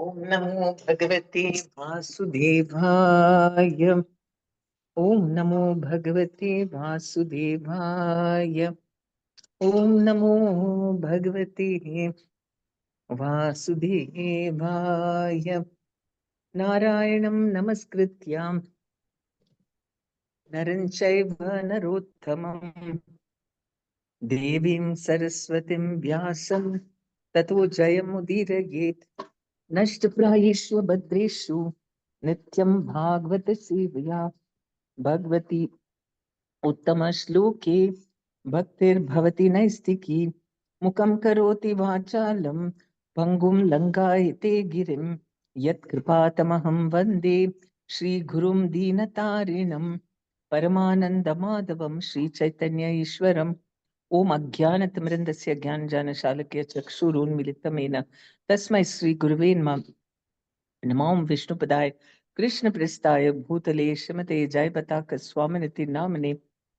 Om Namo Bhagavate Vasudevaya. Om Namo Bhagavate Vasudevaya. Om Namo Bhagavate Vasudevaya. Narayanam Namaskrityam Naran Chaiva Narottamam Devim Saraswatim Vyasam Tato Jayamudiraget Nashtaprayeshva Bhadreshu Nityam Bhagavata Sevaya Bhagavati Uttama Shloke Bhaktir Bhavati Naistiki Mukam Karoti Vachalam Pangum Langayate Girim Yat Kripatamaham Vande Shri Gurum Dinatarinam Paramananda Madhavam Shri Chaitanya Ishwaram Om Ajnanatamrindasya Gyanjanashalakya Chakshurunmilitamena Tasmai Shri Guruve Namah Namam Vishnupadaya Krishna Prestaya Bhutale Shrimate Jayapataka Swaminiti Namane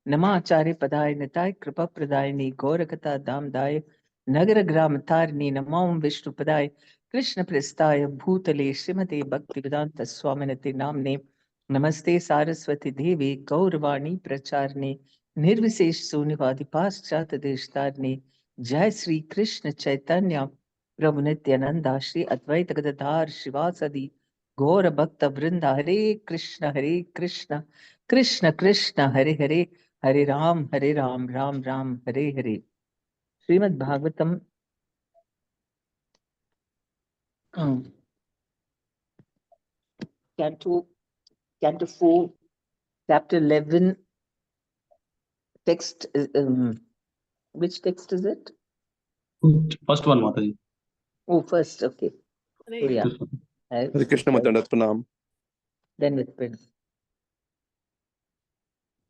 Namacharya Padaya Nitai Kripa Pradayani Gaurakata Damdaya Nagara Gramatarni Namam Vishnupadaya Krishna Prestaya Bhutale Shrimate Bhaktivedanta Swaminiti Namane Namaste Saraswati Devi Gauravani Pracharni Nirvisesh Sunivadi Paschata Deshtarni Jai Sri Krishna Chaitanya Prabhu Nityananda Shri Advaita Gadadhar Shivasadi Gaura Bhakta Vrinda Hare Krishna Krishna Krishna Hare Hare Hare Ram Ram Ram Hare Hare. Srimad Bhagavatam Canto 4 Chapter 11 text which text is it? First one, Mataji. Oh, first, okay. So, yeah. Hare Krishna Matandat Pranam. Then with Pranam.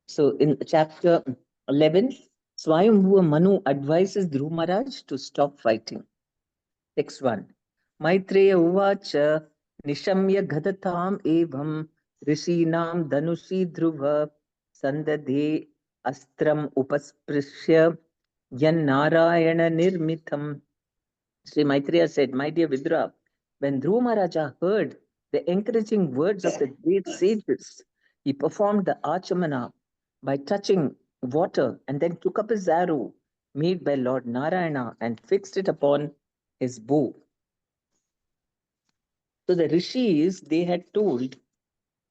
So in chapter 11, Swayambhuva Manu advises Dhruva Maharaj to stop fighting. Text 1. Maitreya uvacha nishamya ghadatam evam rishinam danushi dhruva sandadhe astram upasprishya yan narayana nirmitham. Sri Maitreya said, my dear Vidura, when Dhruva Maharaja heard the encouraging words of the great sages, he performed the Achamana by touching water and then took up his arrow made by Lord Narayana and fixed it upon his bow. So the rishis, they had told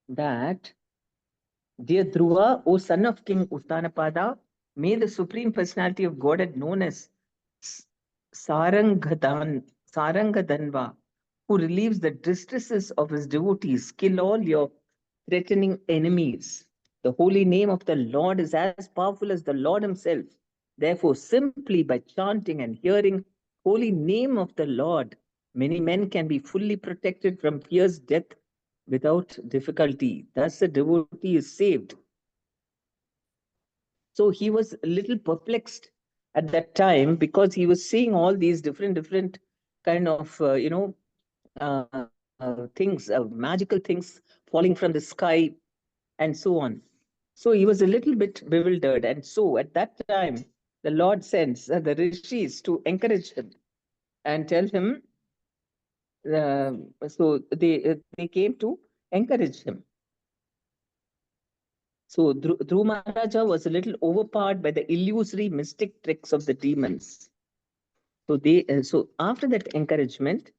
that, dear Dhruva, O son of King Uttanapada, may the Supreme Personality of Godhead known as Sarangadanva, who relieves the distresses of his devotees, kill all your threatening enemies. The holy name of the Lord is as powerful as the Lord himself. Therefore, simply by chanting and hearing holy name of the Lord, many men can be fully protected from fierce death without difficulty. Thus the devotee is saved. So he was a little perplexed at that time because he was seeing all these different kind of, things, magical things falling from the sky and so on. So he was a little bit bewildered. And so at that time, the Lord sends the rishis to encourage him and tell him, so they came to encourage him. So Dhruva Maharaja was a little overpowered by the illusory mystic tricks of the demons. So so after that encouragement,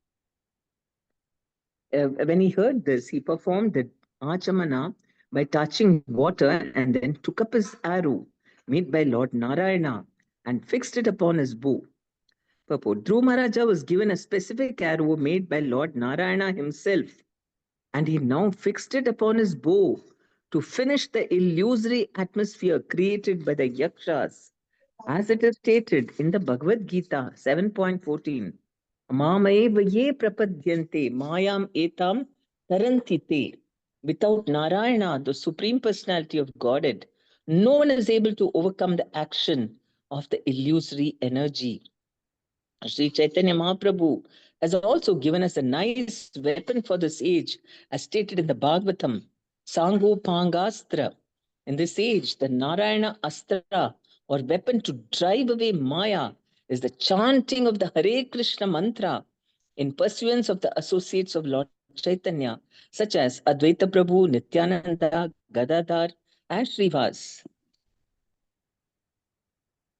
when he heard this, he performed the Achamana by touching water and then took up his arrow made by Lord Narayana and fixed it upon his bow. Purport. Dhruva Maharaja was given a specific arrow made by Lord Narayana himself, and he now fixed it upon his bow to finish the illusory atmosphere created by the Yakshas, as it is stated in the Bhagavad Gita 7.14. Mamaeva ye prapadyante mayam etam tarantite. Without Narayana, the Supreme Personality of Godhead, no one is able to overcome the action of the illusory energy. Sri Chaitanya Mahaprabhu has also given us a nice weapon for this age, as stated in the Bhagavatam, Sango Pangastra. In this age, the Narayana Astra, or weapon to drive away Maya, is the chanting of the Hare Krishna mantra in pursuance of the associates of Lord Chaitanya, such as Advaita Prabhu, Nityananda, Gadadhar, and Srivas.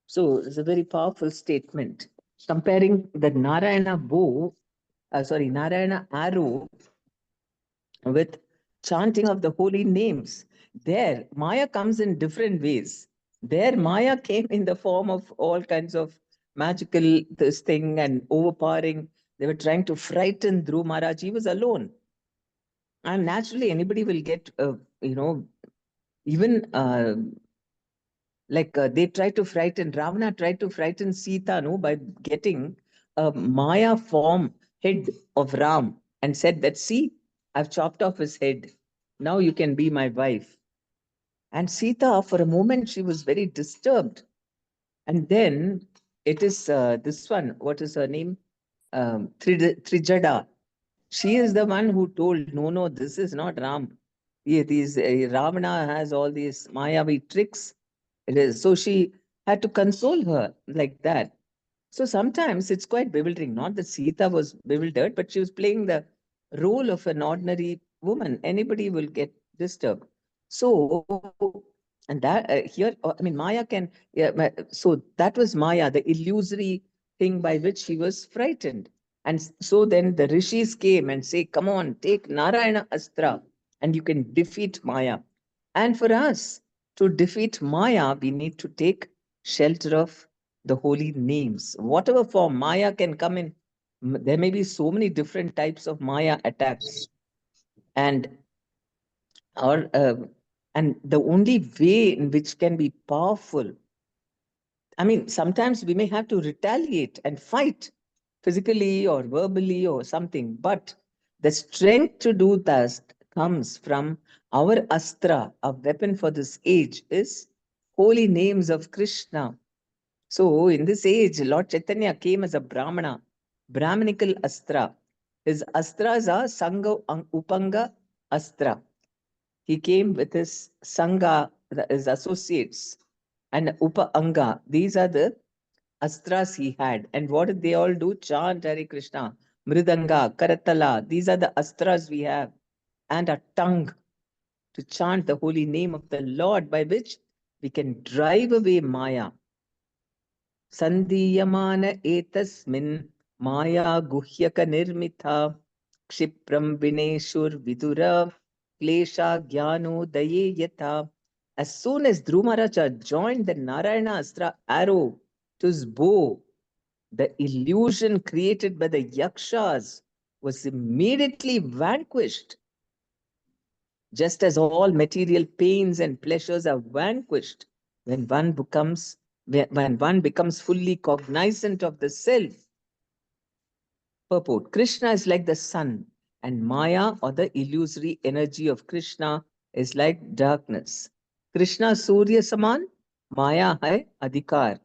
So it's a very powerful statement comparing the Narayana Narayana arrow with chanting of the holy names. There, Maya comes in different ways. There, Maya came in the form of all kinds of magical this thing and overpowering. They were trying to frighten Dhruv Maharaj. He was alone. And naturally, anybody will get, even they tried to frighten, Ravana tried to frighten Sita, no, by getting a Maya form head of Ram and said that, see, I've chopped off his head. Now you can be my wife. And Sita, for a moment, she was very disturbed. And then it is this one, what is her name? Trijada. She is the one who told, no, this is not Ram. Ravana has all these Mayavi tricks. It is. So she had to console her like that. So sometimes it's quite bewildering. Not that Sita was bewildered, but she was playing the role of an ordinary woman. Anybody will get disturbed. So, and that here, Maya can, so that was Maya, the illusory thing by which she was frightened. And so then the rishis came and say, come on, take Narayana Astra and you can defeat Maya. And for us to defeat Maya, we need to take shelter of the holy names. Whatever form Maya can come in, there may be so many different types of Maya attacks. And or and the only way in which can be powerful, sometimes we may have to retaliate and fight physically or verbally or something, but the strength to do that comes from our astra, a weapon for this age is holy names of Krishna. So in this age, Lord Chaitanya came as a Brahmana, Brahminical astra. His astras are Sangha Upanga Astra. He came with his Sangha, his associates, and Upa Anga. These are the astras he had. And what did they all do? Chant Hare Krishna, Mridanga, Karatala. These are the astras we have. And a tongue to chant the holy name of the Lord, by which we can drive away Maya. Sandhiyamana etasmin Maya guhyaka nirmitha Kshipram vineshur vidura klesha gyano daye yatha. As soon as Dhruv Maharaj joined the Narayana Astra arrow to his bow, the illusion created by the yakshas was immediately vanquished. Just as all material pains and pleasures are vanquished when one becomes fully cognizant of the self. Purport: Krishna is like the sun, and Maya, or the illusory energy of Krishna, is like darkness. Krishna Surya Saman, Maya hai Adhikar.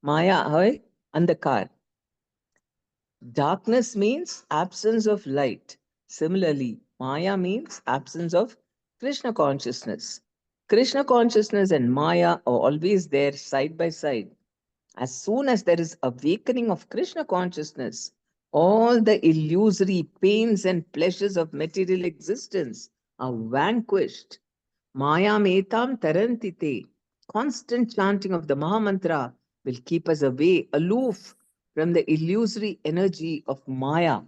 Maya hai Andhakar. Darkness means absence of light. Similarly, Maya means absence of Krishna consciousness. Krishna consciousness and Maya are always there side by side. As soon as there is awakening of Krishna consciousness, all the illusory pains and pleasures of material existence are vanquished. Maya metam tarantite. Constant chanting of the Mahamantra will keep us away, aloof from the illusory energy of Maya.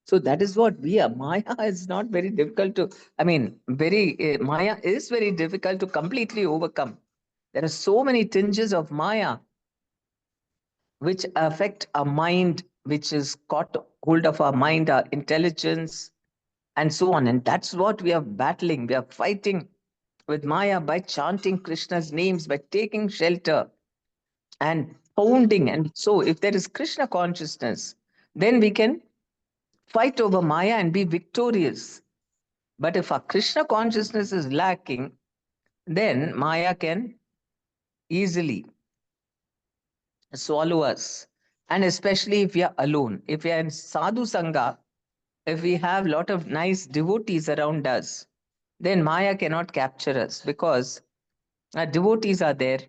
So that is what we are. Maya is not very difficult to, Maya is very difficult to completely overcome. There are so many tinges of Maya which affect our mind, which is caught hold of our mind, our intelligence, and so on. And that's what we are battling. We are fighting with Maya by chanting Krishna's names, by taking shelter and pounding. And so if there is Krishna consciousness, then we can fight over Maya and be victorious. But if our Krishna consciousness is lacking, then Maya can easily swallow us. And especially if we are alone, if we are in sadhu sangha, if we have a lot of nice devotees around us, then Maya cannot capture us, because our devotees are there.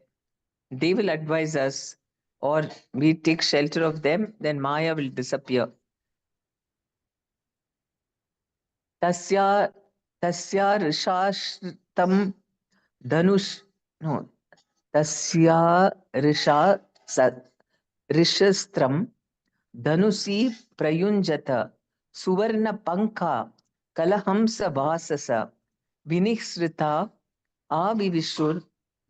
They will advise us. or we take shelter of them, then Maya will disappear. Tasya rishashtam dhanush, no, tasya rishastram dhanusi prayunjata suvarna panka kalahamsa vasasa vinishrita avivishur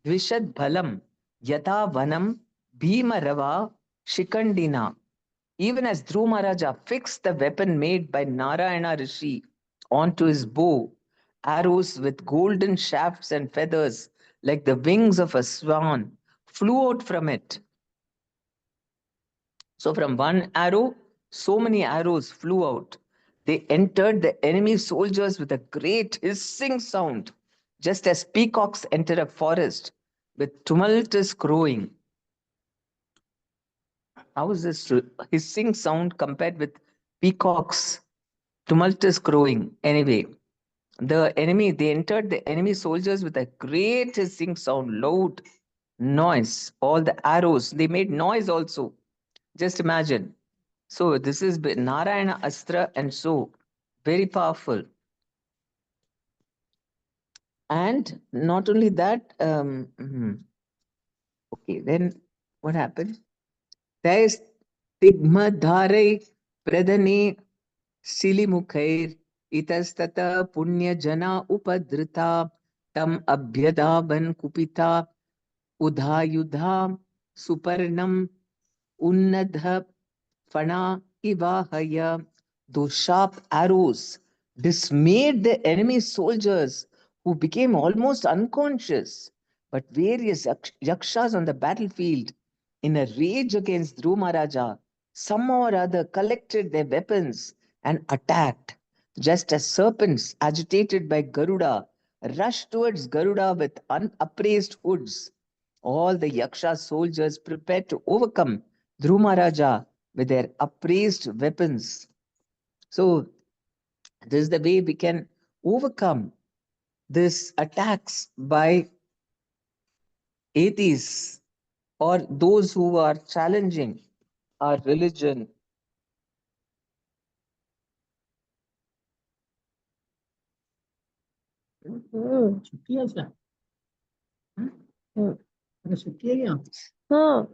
dvishad bhalam yata vanam bhimarava shikandina. Even as Dhruva Maharaja fixed the weapon made by Narayana Rishi onto his bow, arrows with golden shafts and feathers like the wings of a swan flew out from it. So from one arrow, so many arrows flew out. They entered the enemy soldiers with a great hissing sound, just as peacocks enter a forest with tumultuous crowing. How is this hissing sound compared with peacocks' tumultuous crowing? Anyway, they entered the enemy soldiers with a great hissing sound, loud noise. All the arrows, they made noise also. Just imagine. So this is Narayana Astra, and so very powerful. And not only that, okay, then what happened? There is Tigmadhare Pradhane Silimukhair Itastata Punya Jana Upadrita Tam Abhyadaban Kupita Udhayudha Suparnam Unnadha Fana Ivahaya. Those sharp arrows dismayed the enemy soldiers who became almost unconscious. But various yakshas on the battlefield, in a rage against Dhruva Maharaja, somehow or other collected their weapons and attacked, just as serpents agitated by Garuda rushed towards Garuda with upraised hoods. All the yaksha soldiers prepared to overcome Dhruva Maharaja with their upraised weapons. So this is the way we can overcome these attacks by atheists or those who are challenging our religion. छुट्टी है क्या? अरे छुट्टी है क्या?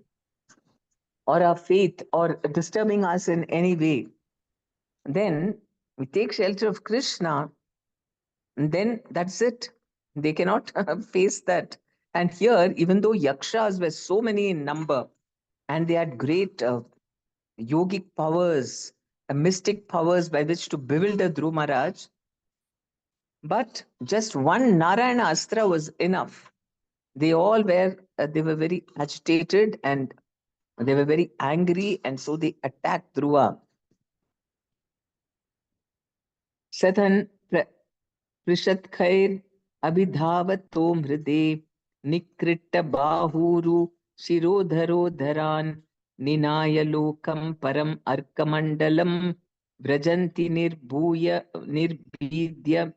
Or our faith, or disturbing us in any way. Then we take shelter of Krishna, and then that's it. They cannot face that. And here, even though yakshas were so many in number, and they had great yogic powers, mystic powers by which to bewilder Dhruva Maharaj, but just one Narayana Astra was enough. They all were, they were very agitated and they were very angry, and so they attacked Dhruva. Sathan Prishatkhair Abhidhavato Mhride Nikritta Bahuru Shirodharo Dharan Ninaya Lokam Param Arkamandalam Vrajanti Nirbhidya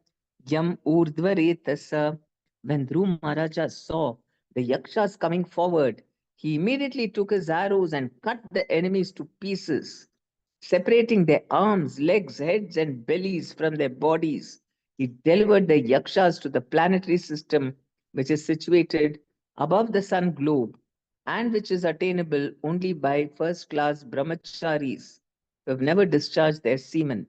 Yam Urdhvaretasa. When Dhruva Maharaja saw the yakshas coming forward, he immediately took his arrows and cut the enemies to pieces, separating their arms, legs, heads, and bellies from their bodies. He delivered the yakshas to the planetary system, which is situated above the sun globe and which is attainable only by first class brahmacharis who have never discharged their semen.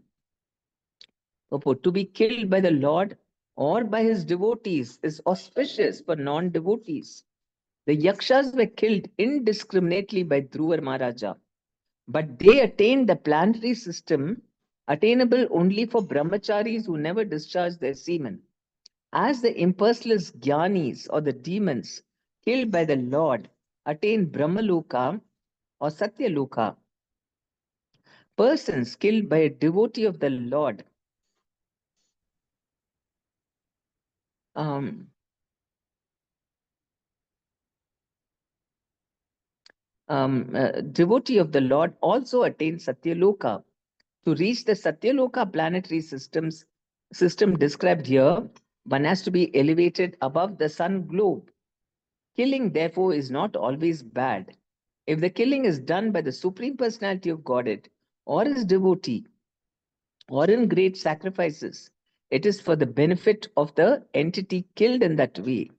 To be killed by the Lord or by his devotees is auspicious for non devotees. The yakshas were killed indiscriminately by Dhruva Maharaja, but they attained the planetary system attainable only for brahmacharis who never discharged their semen. As the impersonalist jnanis or the demons killed by the Lord attain Brahmaloka or Satyaloka, persons killed by a devotee of the Lord devotee of the Lord also attain Satyaloka. To reach the Satyaloka planetary system described here, one has to be elevated above the sun globe. Killing, therefore, is not always bad. If the killing is done by the Supreme Personality of Godhead or his devotee or in great sacrifices, it is for the benefit of the entity killed in that way.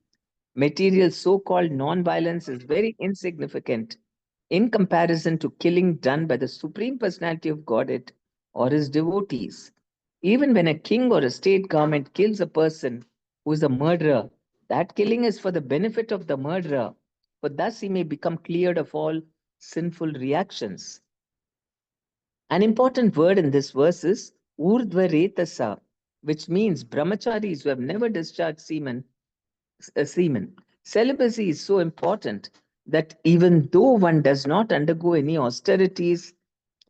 Material so called non violence is very insignificant in comparison to killing done by the Supreme Personality of Godhead or his devotees. Even when a king or a state government kills a person who is a murderer, that killing is for the benefit of the murderer, for thus he may become cleared of all sinful reactions. An important word in this verse is urdhvaretasa, which means brahmacharis who have never discharged semen. Celibacy is so important that even though one does not undergo any austerities,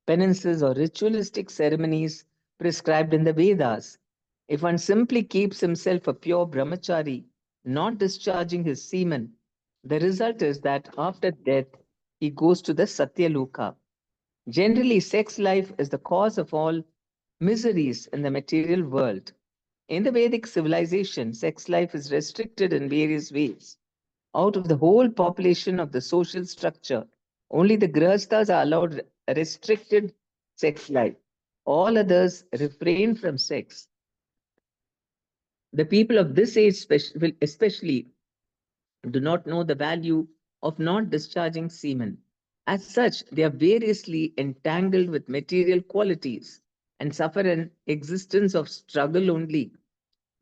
penances, or ritualistic ceremonies prescribed in the Vedas, if one simply keeps himself a pure brahmachari, not discharging his semen, the result is that after death he goes to the Satyaloka. Generally, sex life is the cause of all miseries in the material world. In the Vedic civilization, sex life is restricted in various ways. Out of the whole population of the social structure, only the grihasthas are allowed a restricted sex life. All others refrain from sex. The people of this age, especially, do not know the value of not discharging semen. As such, they are variously entangled with material qualities and suffer an existence of struggle only.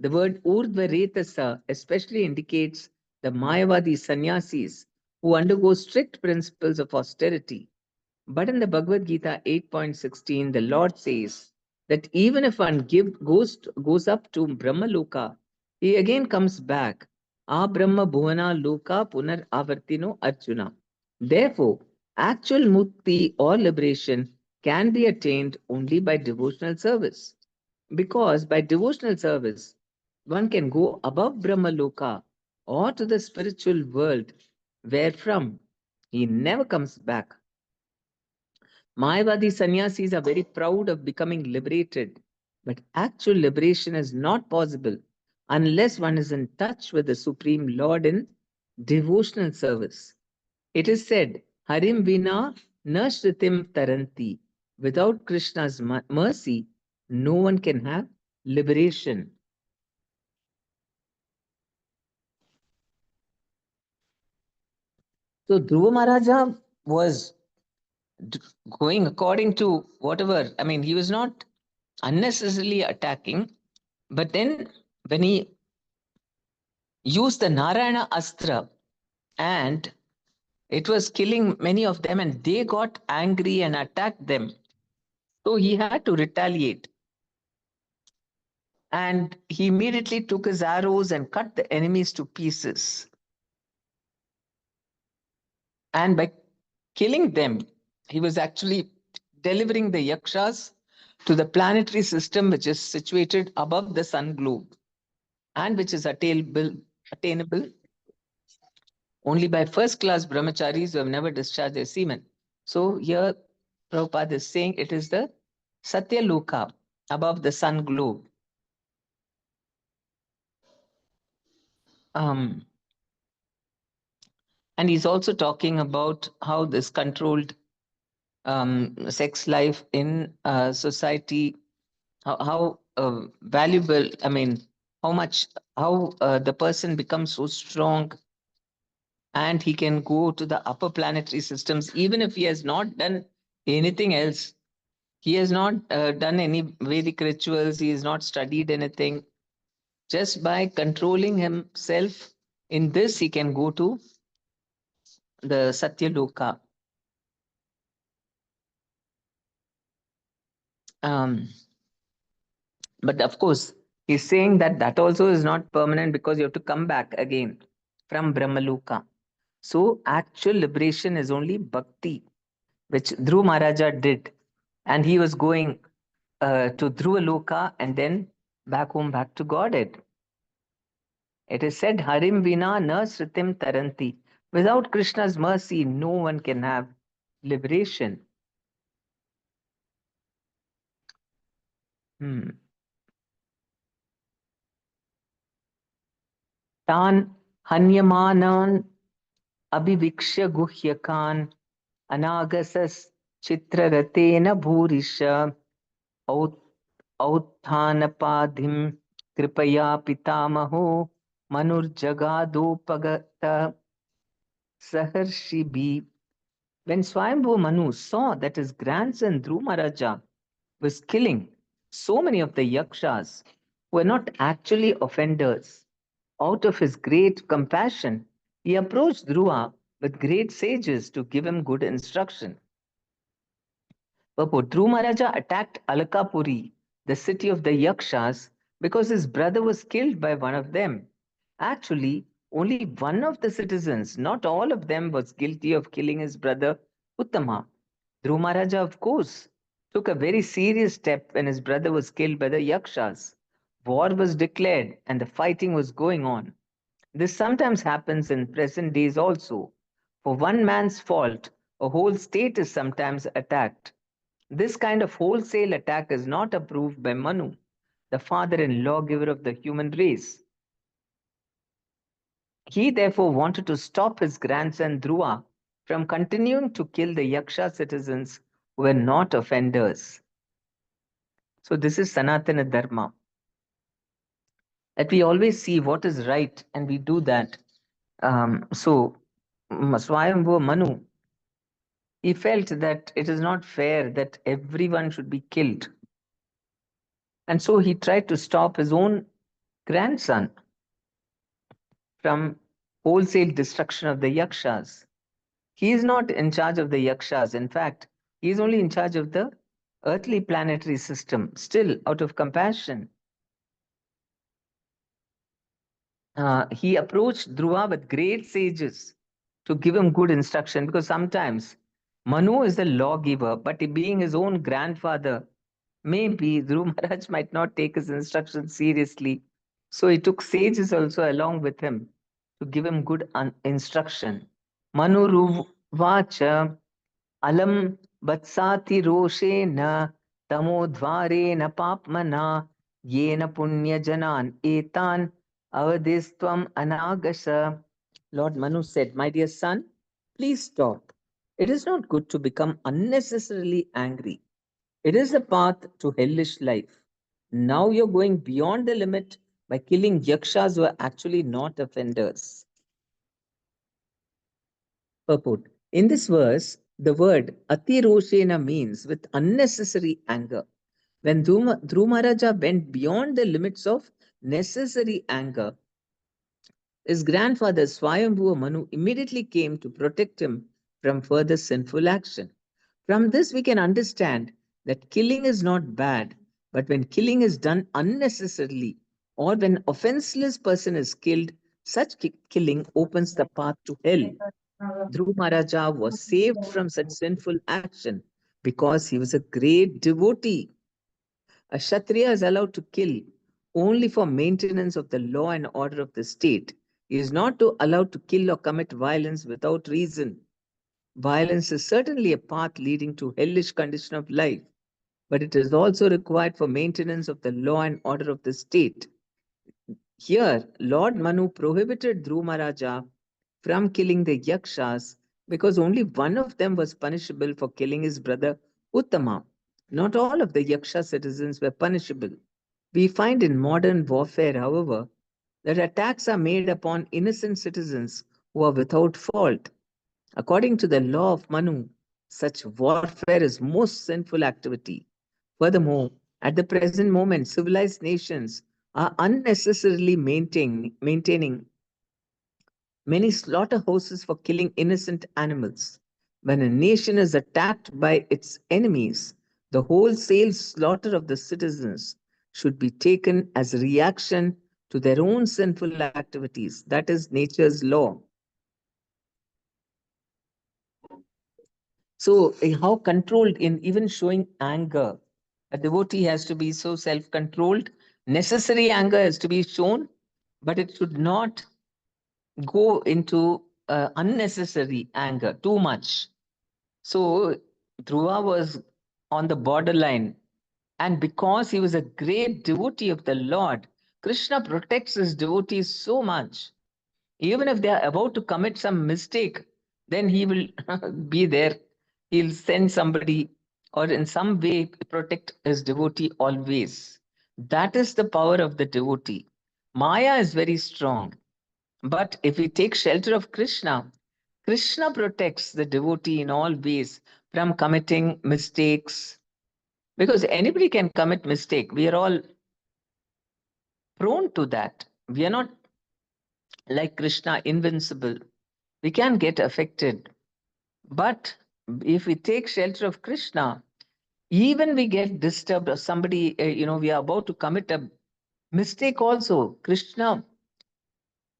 The word Urdhva especially indicates the Mayavadi sannyasis who undergo strict principles of austerity. But in the Bhagavad Gita 8.16, the Lord says that even if one goes up to Brahma Loka, he again comes back. A Brahma Bhuvana Loka Punar Avartino Arjuna. Therefore, actual mukti or liberation can be attained only by devotional service. Because by devotional service, one can go above Brahma Loka or to the spiritual world, wherefrom he never comes back. Mayavadi sannyasis are very proud of becoming liberated, but actual liberation is not possible unless one is in touch with the Supreme Lord in devotional service. It is said, Harim Vina na Shritim Taranti. Without Krishna's mercy, no one can have liberation. So Dhruva Maharaja was going according to whatever, I mean, he was not unnecessarily attacking, but then when he used the Narayana Astra and it was killing many of them and they got angry and attacked them. So he had to retaliate. And he immediately took his arrows and cut the enemies to pieces. And by killing them, he was actually delivering the yakshas to the planetary system which is situated above the sun globe and which is attainable only by first class brahmacharis who have never discharged their semen. So here Prabhupada is saying it is the Satya Loka above the sun globe. And he's also talking about how this controlled sex life in society, how valuable, I mean, how the person becomes so strong and he can go to the upper planetary systems even if he has not done anything else. He has not done any Vedic rituals, he has not studied anything. Just by controlling himself in this, he can go to the Satya Loka. But of course, he's saying that that also is not permanent because you have to come back again from Brahmaloka. So actual liberation is only bhakti, which Dhruva Maharaja did. And he was going to Dhruva Loka and then back home, back to Godhead. It is said, Harim Vina na Sritim Taranti. Without Krishna's mercy, no one can have liberation. Tan Hanyamanan Abhivikshya Guhyakan Anagasas chitraratena bhurisha authanapadhim kripaya pitamaho manurjagadopagata saharshibi. When Swayambhu Manu saw that his grandson Dhrumaraja was killing so many of the yakshas who were not actually offenders, out of his great compassion, he approached Dhruva with great sages to give him good instruction. Purport: Dhrumaraja attacked Alakapuri, the city of the Yakshas, because his brother was killed by one of them. Actually, only one of the citizens, not all of them, was guilty of killing his brother Uttama. Dhrumaraja, of course, took a very serious step when his brother was killed by the Yakshas. War was declared and the fighting was going on. This sometimes happens in present days also. For one man's fault, a whole state is sometimes attacked. This kind of wholesale attack is not approved by Manu, the father and lawgiver of the human race. He therefore wanted to stop his grandson Dhruva from continuing to kill the Yaksha citizens who were not offenders. So this is Sanatana Dharma. That we always see what is right and we do that. Swayambhu Manu, he felt that it is not fair that everyone should be killed. And so he tried to stop his own grandson from wholesale destruction of the yakshas. He is not in charge of the yakshas. In fact, he is only in charge of the earthly planetary system. Still, out of compassion, he approached Dhruva with great sages to give him good instruction, because sometimes Manu is the lawgiver, but being his own grandfather, maybe Dhruv Maharaj might not take his instructions seriously. So he took sages also along with him to give him good instruction. Manu Ruvacha alam vatsati roshena tamodvarena papmana yena punya janan etan avadistvam anagasa. Lord Manu said, my dear son, please stop. It is not good to become unnecessarily angry. It is the path to hellish life. Now you're going beyond the limit by killing yakshas who are actually not offenders. Purport. In this verse, the word Atiroshena means with unnecessary anger. When Dhrumaraja went beyond the limits of necessary anger, his grandfather Swayambhuva Manu immediately came to protect him from further sinful action. From this, we can understand that killing is not bad, but when killing is done unnecessarily or when offenseless person is killed, such killing opens the path to hell. Dhruv Maharaja was saved from such sinful action because he was a great devotee. A Kshatriya is allowed to kill only for maintenance of the law and order of the state. He is not allowed to kill or commit violence without reason. Violence is certainly a path leading to hellish condition of life, but it is also required for maintenance of the law and order of the state. Here, Lord Manu prohibited Dhruv Maharaja from killing the Yakshas because only one of them was punishable for killing his brother Uttama. Not all of the Yaksha citizens were punishable. We find in modern warfare, however, that attacks are made upon innocent citizens who are without fault. According to the law of Manu, such warfare is most sinful activity. Furthermore, at the present moment, civilized nations are unnecessarily maintaining many slaughterhouses for killing innocent animals. When a nation is attacked by its enemies, the wholesale slaughter of the citizens should be taken as a reaction to their own sinful activities. That is nature's law. So, how controlled in even showing anger? A devotee has to be so self controlled. Necessary anger has to be shown, but it should not go into unnecessary anger too much. So, Dhruva was on the borderline, and because he was a great devotee of the Lord, Krishna protects his devotees so much. Even if they are about to commit some mistake, then he will be there He'll send somebody or in some way protect his devotee always. That is the power of the devotee. Maya is very strong. But if we take shelter of Krishna, Krishna protects the devotee in all ways from committing mistakes. Because anybody can commit mistake. We are all prone to that. We are not like Krishna, invincible. We can get affected. But if we take shelter of Krishna, even we get disturbed or somebody, we are about to commit a mistake also. Krishna,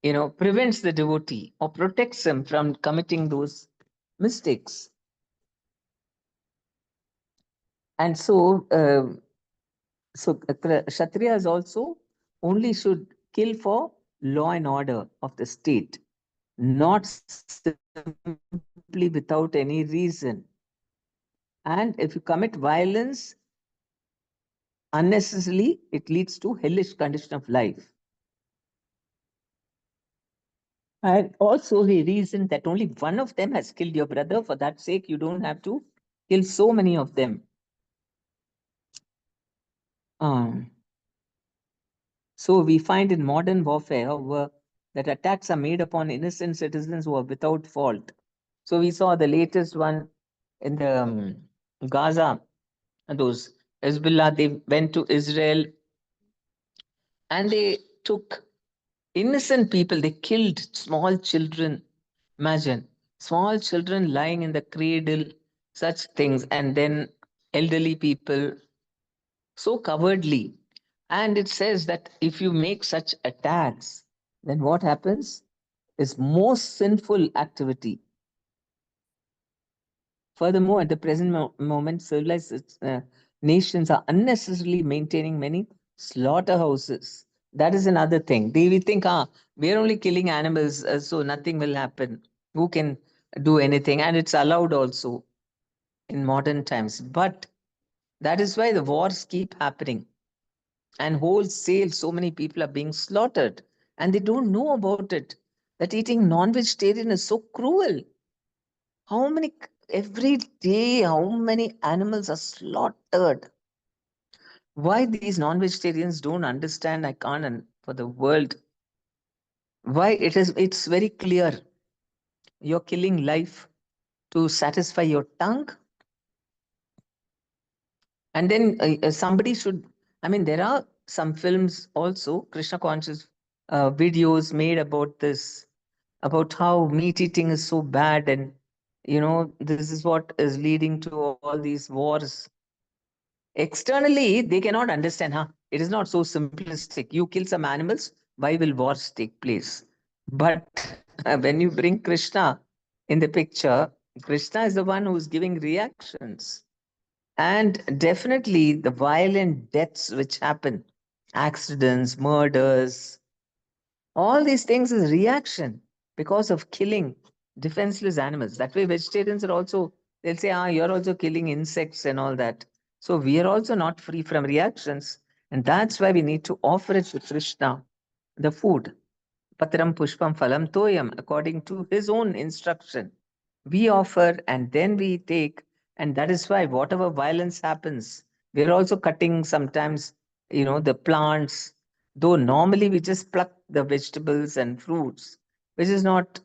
prevents the devotee or protects him from committing those mistakes. And so Kshatriyas also only should kill for law and order of the state, not simply without any reason. And if you commit violence unnecessarily, it leads to hellish condition of life. And also he reasoned that only one of them has killed your brother. For that sake, you don't have to kill so many of them. So we find in modern warfare, however, that attacks are made upon innocent citizens who are without fault. So we saw the latest one in the Gaza, those Hezbollah, they went to Israel and they took innocent people, they killed small children. Imagine, small children lying in the cradle, such things, and then elderly people, so cowardly. And it says that if you make such attacks, then what happens is most sinful activity. Furthermore, at the present moment, civilized nations are unnecessarily maintaining many slaughterhouses. That is another thing. We think, we are only killing animals, so nothing will happen. Who can do anything? And it's allowed also in modern times. But that is why the wars keep happening. And wholesale, so many people are being slaughtered. And they don't know about it. That eating non-vegetarian is so cruel. How many, every day, how many animals are slaughtered? Why these non-vegetarians don't understand, I can't, and for the world. Why it's very clear. You're killing life to satisfy your tongue. And then somebody should, there are some films also, Krishna conscious videos made about this, about how meat eating is so bad. And, this is what is leading to all these wars. Externally, they cannot understand, it is not so simplistic. You kill some animals, why will wars take place? But when you bring Krishna in the picture, Krishna is the one who's giving reactions. And definitely the violent deaths which happen, accidents, murders, all these things is reaction because of killing defenseless animals. That way, vegetarians are also, they'll say, you're also killing insects and all that. So we are also not free from reactions. And that's why we need to offer it to Krishna, the food. Patram Pushpam Phalam Toyam, according to his own instruction. We offer and then we take. And that is why whatever violence happens, we're also cutting sometimes, the plants, though normally we just pluck the vegetables and fruits, which is not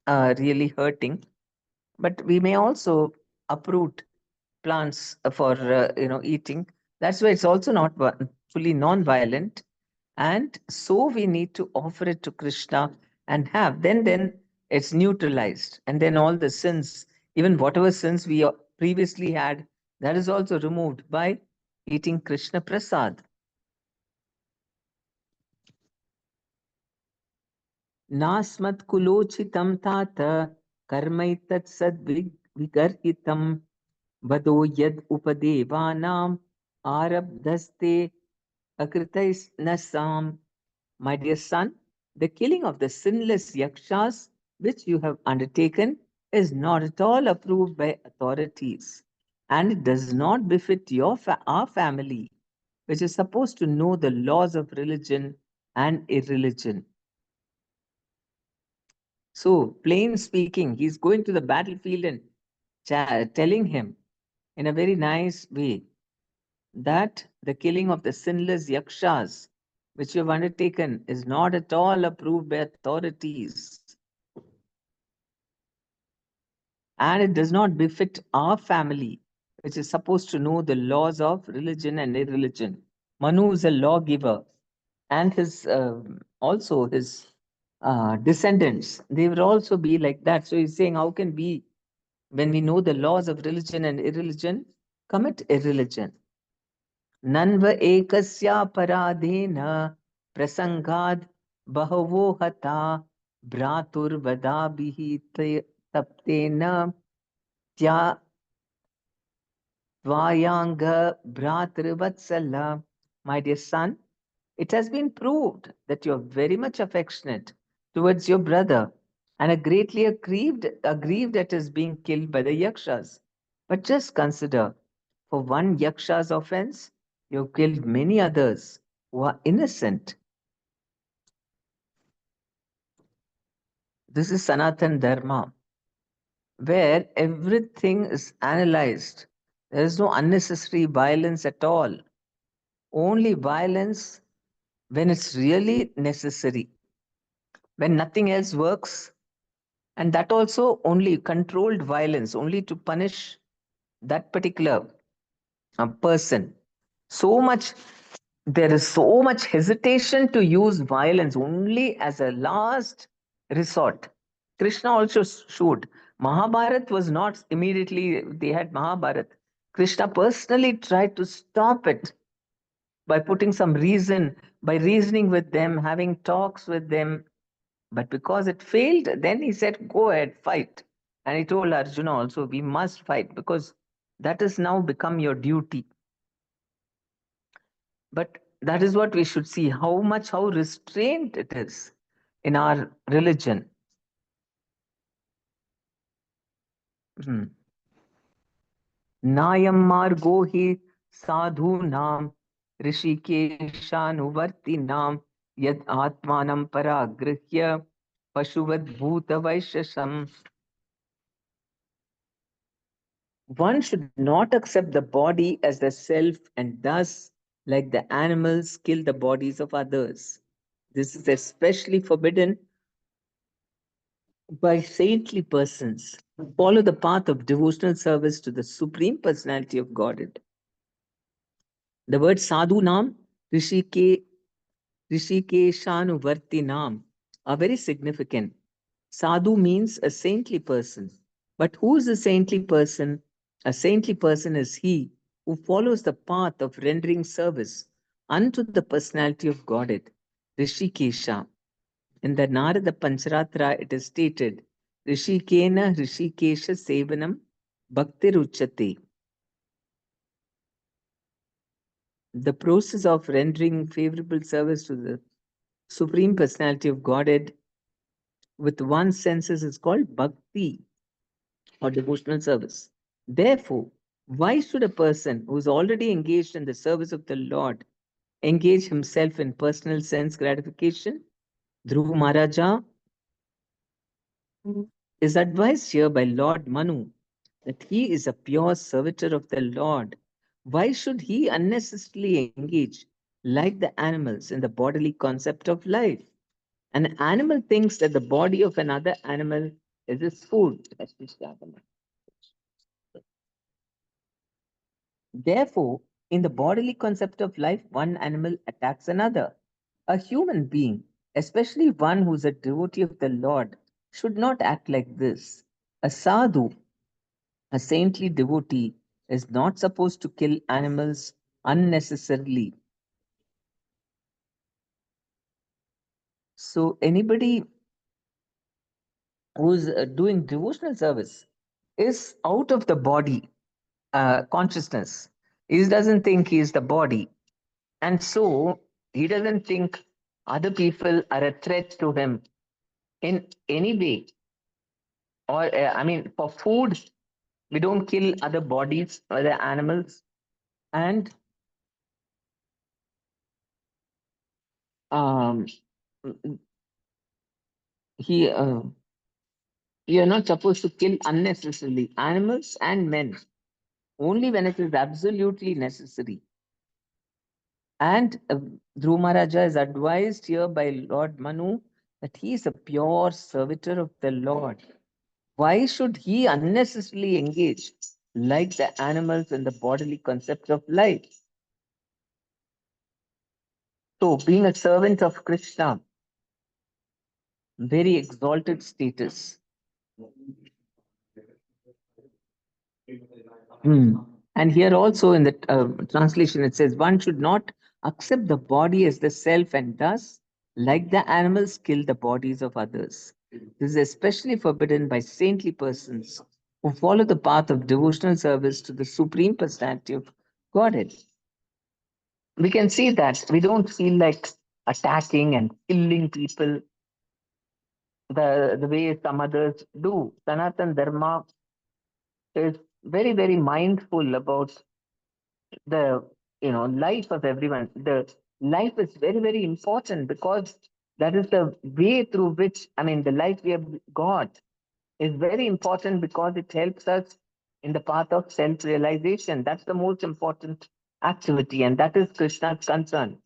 really hurting. But we may also uproot plants for, eating. That's why it's also not fully non-violent. And so we need to offer it to Krishna and have, then it's neutralized. And then all the sins, even whatever sins we previously had, that is also removed by eating Krishna Prasad. Nasmat kulochitam tata karmaitat sad vigarhitam vado yad upadevanam arabdaste akritais nasam. My dear son, the killing of the sinless yakshas which you have undertaken is not at all approved by authorities, and it does not befit our family, which is supposed to know the laws of religion and irreligion. So, plain speaking, he's going to the battlefield and telling him in a very nice way that the killing of the sinless yakshas, which you have undertaken, is not at all approved by authorities. And it does not befit our family, which is supposed to know the laws of religion and irreligion. Manu is a lawgiver, and his also his descendants, they will also be like that. So he's saying, how can we, when we know the laws of religion and irreligion, commit irreligion? Nanva ekasya paradena prasangad bahavo hata bhratur vadabihi taptena tya Vayanga Bhratrivatsala. My dear son, it has been proved that you are very much affectionate towards your brother and are greatly aggrieved at his being killed by the Yakshas. But just consider, for one Yaksha's offense, you have killed many others who are innocent. This is Sanatan Dharma, where everything is analyzed. There is no unnecessary violence at all. Only violence when it's really necessary, when nothing else works, and that also only controlled violence, only to punish that particular person. So much, there is so much hesitation to use violence only as a last resort. Krishna also showed. Mahabharat was not immediately, they had Mahabharat. Krishna personally tried to stop it by putting some reason, by reasoning with them, having talks with them. But because it failed, then he said, go ahead, fight. And he told Arjuna also, we must fight because that has now become your duty. But that is what we should see, how restrained it is in our religion. Nayam margo hi sadhu nam rishikeshanuvarti nam yad atmanam paragrihya pashuvad bhuta vaishasham. One should not accept the body as the self and thus, like the animals, kill the bodies of others. This is especially forbidden by saintly persons who follow the path of devotional service to the Supreme Personality of Godhead. The word sadhu nam, rishikeshanuvarti nam are very significant. Sadhu means a saintly person. But who is a saintly person? A saintly person is he who follows the path of rendering service unto the personality of Godhead, Rishikesha. In the Narada Pancharatra, it is stated, Rishikena Rishikesha Sevanam Bhaktiruchate. The process of rendering favorable service to the Supreme Personality of Godhead with one's senses is called bhakti or devotional service. Therefore, why should a person who is already engaged in the service of the Lord engage himself in personal sense gratification? Dhruv Maharaja is advised here by Lord Manu that he is a pure servitor of the Lord. Why should he unnecessarily engage, like the animals, in the bodily concept of life? An animal thinks that the body of another animal is his food. Therefore, in the bodily concept of life, one animal attacks another. A human being, especially one who is a devotee of the Lord, should not act like this. A sadhu, a saintly devotee, is not supposed to kill animals unnecessarily. So, anybody who's doing devotional service is out of the body consciousness. He doesn't think he is the body. And so he doesn't think other people are a threat to him in any way. Or, I mean, for food, we don't kill other bodies, other animals. And um, he, You're not supposed to kill unnecessarily animals and men, only when it is absolutely necessary. And Dhruva Maharaja is advised here by Lord Manu that he is a pure servitor of the Lord. Why should he unnecessarily engage like the animals in the bodily concept of life? So, being a servant of Krishna, very exalted status. And here also in the translation, it says, one should not accept the body as the self and thus, like the animals, kill the bodies of others. This is especially forbidden by saintly persons who follow the path of devotional service to the Supreme Personality of Godhead. We can see that we don't feel like attacking and killing people the way some others do. Sanatan Dharma is very, very mindful about the life of everyone. The life is very, very important because that is the way through which, I mean, the life we have got is very important because it helps us in the path of self-realization. That's the most important activity, and that is Krishna's concern,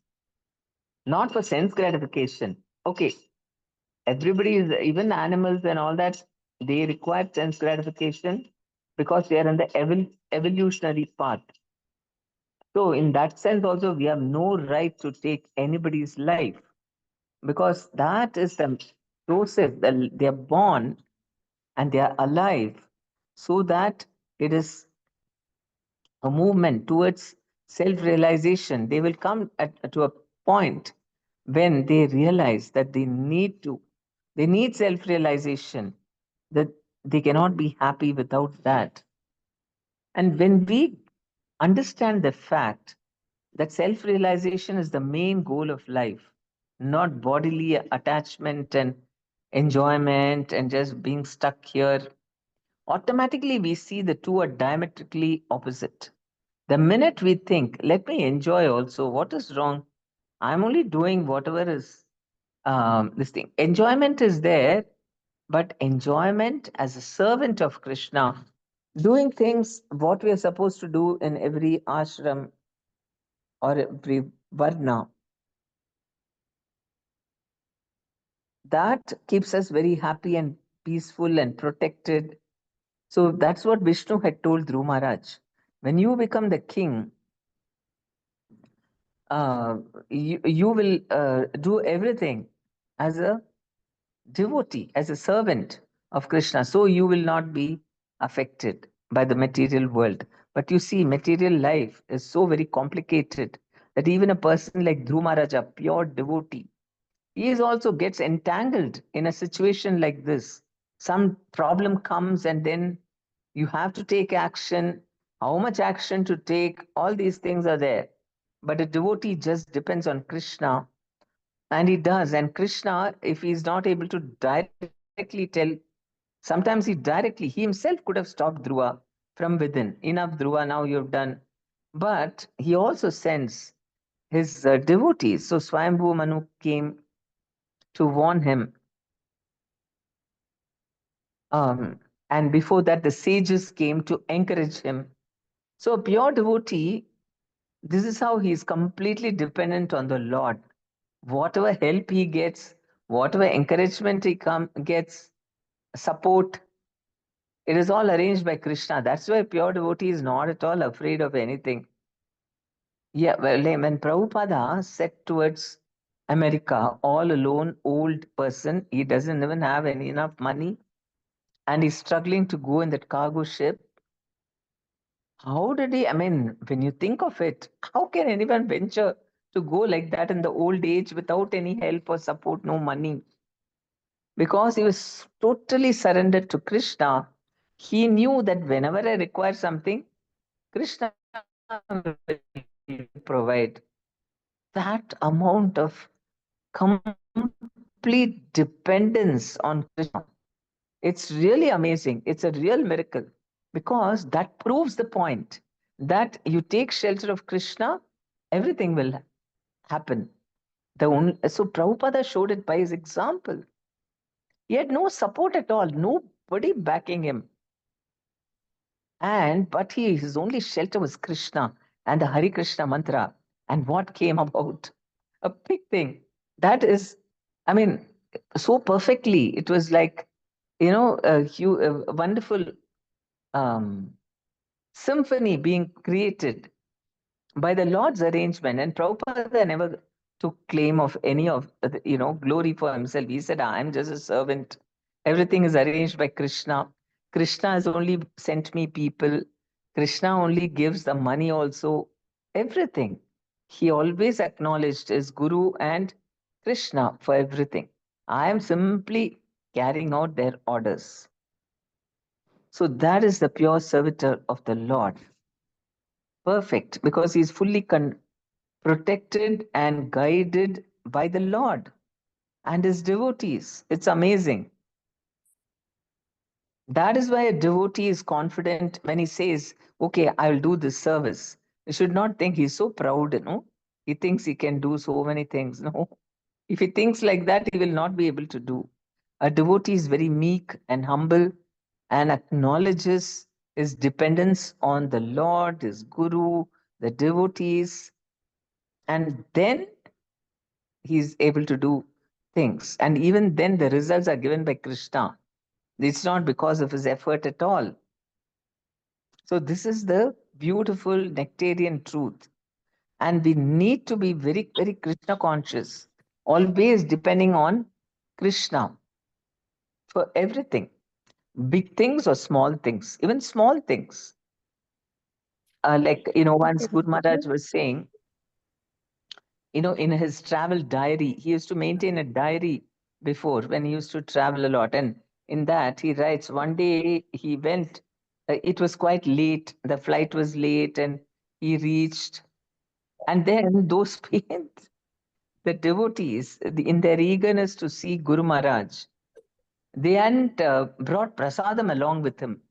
not for sense gratification. Okay, everybody is, even animals and all that, they require sense gratification because they are in the evolutionary path. So, in that sense, also, we have no right to take anybody's life because that is the process that they are born and they are alive so that it is a movement towards self realization. They will come to a point when they realize that they need self realization, that they cannot be happy without that. And when we understand the fact that self realization is the main goal of life, not bodily attachment and enjoyment and just being stuck here, automatically we see the two are diametrically opposite. The minute we think, let me enjoy also, what is wrong? I'm only doing whatever is this thing. Enjoyment is there, but enjoyment as a servant of Krishna, doing things what we are supposed to do in every ashram or every varna, that keeps us very happy and peaceful and protected. So that's what Vishnu had told Dhruv Maharaj. When you become the king, uh, you will do everything as a devotee, as a servant of Krishna. So you will not be affected by the material world. But you see, material life is so very complicated that even a person like Dhruv Maharaj, a pure devotee, he is also gets entangled in a situation like this. Some problem comes and then you have to take action. How much action to take, all these things are there. But a devotee just depends on Krishna, and he does. And Krishna, if he is not able to directly tell, sometimes he himself could have stopped Dhruva from within. Enough, Dhruva, now you've done. But he also sends his devotees. So Swayambhu Manu came to warn him. And before that, the sages came to encourage him. So, a pure devotee, this is how he is completely dependent on the Lord. Whatever help he gets, whatever encouragement he gets, support, it is all arranged by Krishna. That's why pure devotee is not at all afraid of anything. Yeah, well, when Prabhupada set towards America, all alone, old person, he doesn't even have enough money, and he's struggling to go in that cargo ship. How did he? I mean, when you think of it, how can anyone venture to go like that in the old age without any help or support, no money? Because he was totally surrendered to Krishna. He knew that whenever I require something, Krishna will provide. That amount of complete dependence on Krishna. It's really amazing. It's a real miracle because that proves the point that you take shelter of Krishna, everything will happen. So Prabhupada showed it by his example. He had no support at all, no nobody backing him. But his only shelter was Krishna and the Hare Krishna mantra. And what came about? A big thing. That is, I mean, so perfectly. It was like, a wonderful um, symphony being created by the Lord's arrangement. And Prabhupada never took claim of any of glory for himself. He said, I'm just a servant. Everything is arranged by Krishna. Krishna has only sent me people. Krishna only gives the money also. Everything. He always acknowledged his Guru and Krishna for everything. I am simply carrying out their orders. So that is the pure servitor of the Lord. Perfect, because he is fully protected and guided by the Lord and his devotees. It's amazing. That is why a devotee is confident when he says, okay, I will do this service. You should not think he's so proud, He thinks he can do so many things. No. If he thinks like that, he will not be able to do. A devotee is very meek and humble and acknowledges his dependence on the Lord, his Guru, the devotees, and then he's able to do things. And even then, the results are given by Krishna. It's not because of his effort at all. So, this is the beautiful nectarian truth. And we need to be very, very Krishna conscious, always depending on Krishna for everything, big things or small things, even small things. Once Guru Maharaj was saying, in his travel diary, he used to maintain a diary before when he used to travel a lot. And in that, he writes, one day he went, it was quite late, the flight was late, and he reached. And then those parents, the devotees, in their eagerness to see Guru Maharaj, they hadn't brought prasadam along with him.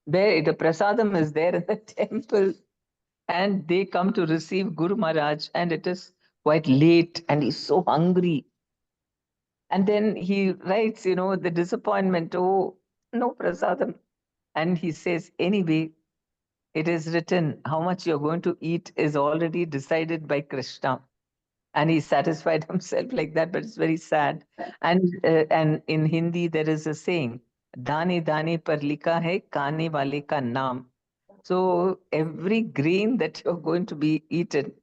The prasadam is there in the temple, and they come to receive Guru Maharaj, and it is quite late, and he's so hungry. And then he writes, the disappointment, oh, no prasadam. And he says, anyway, it is written, how much you're going to eat is already decided by Krishna. And he satisfied himself like that, but it's very sad. And in Hindi, there is a saying, Dani Dani par likha hai, Kane wale ka naam. So every grain that you're going to be eating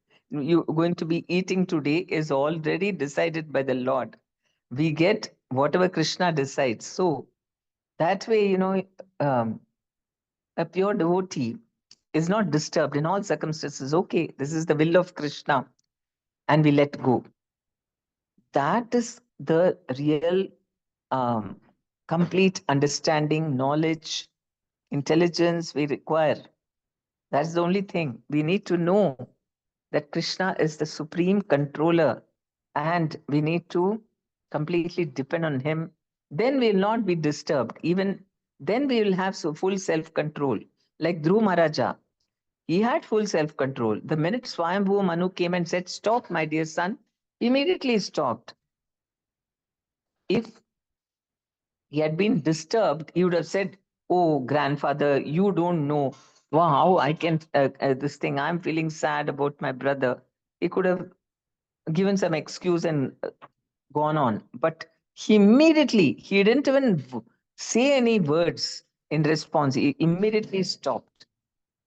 today is already decided by the Lord. We get whatever Krishna decides. So that way, a pure devotee is not disturbed in all circumstances. Okay, this is the will of Krishna, and we let go. That is the real complete understanding, knowledge, intelligence we require. That's the only thing. We need to know that Krishna is the supreme controller, and we need to completely depend on him. Then we will not be disturbed. Even then we will have full self-control. Like Dhruv Maharaja, he had full self-control. The minute Swayambhu Manu came and said, stop, my dear son, immediately stopped. If he had been disturbed, he would have said, oh, grandfather, you don't know. Wow, I can, this thing, I'm feeling sad about my brother. He could have given some excuse and gone on. But he didn't even say any words in response. He immediately stopped.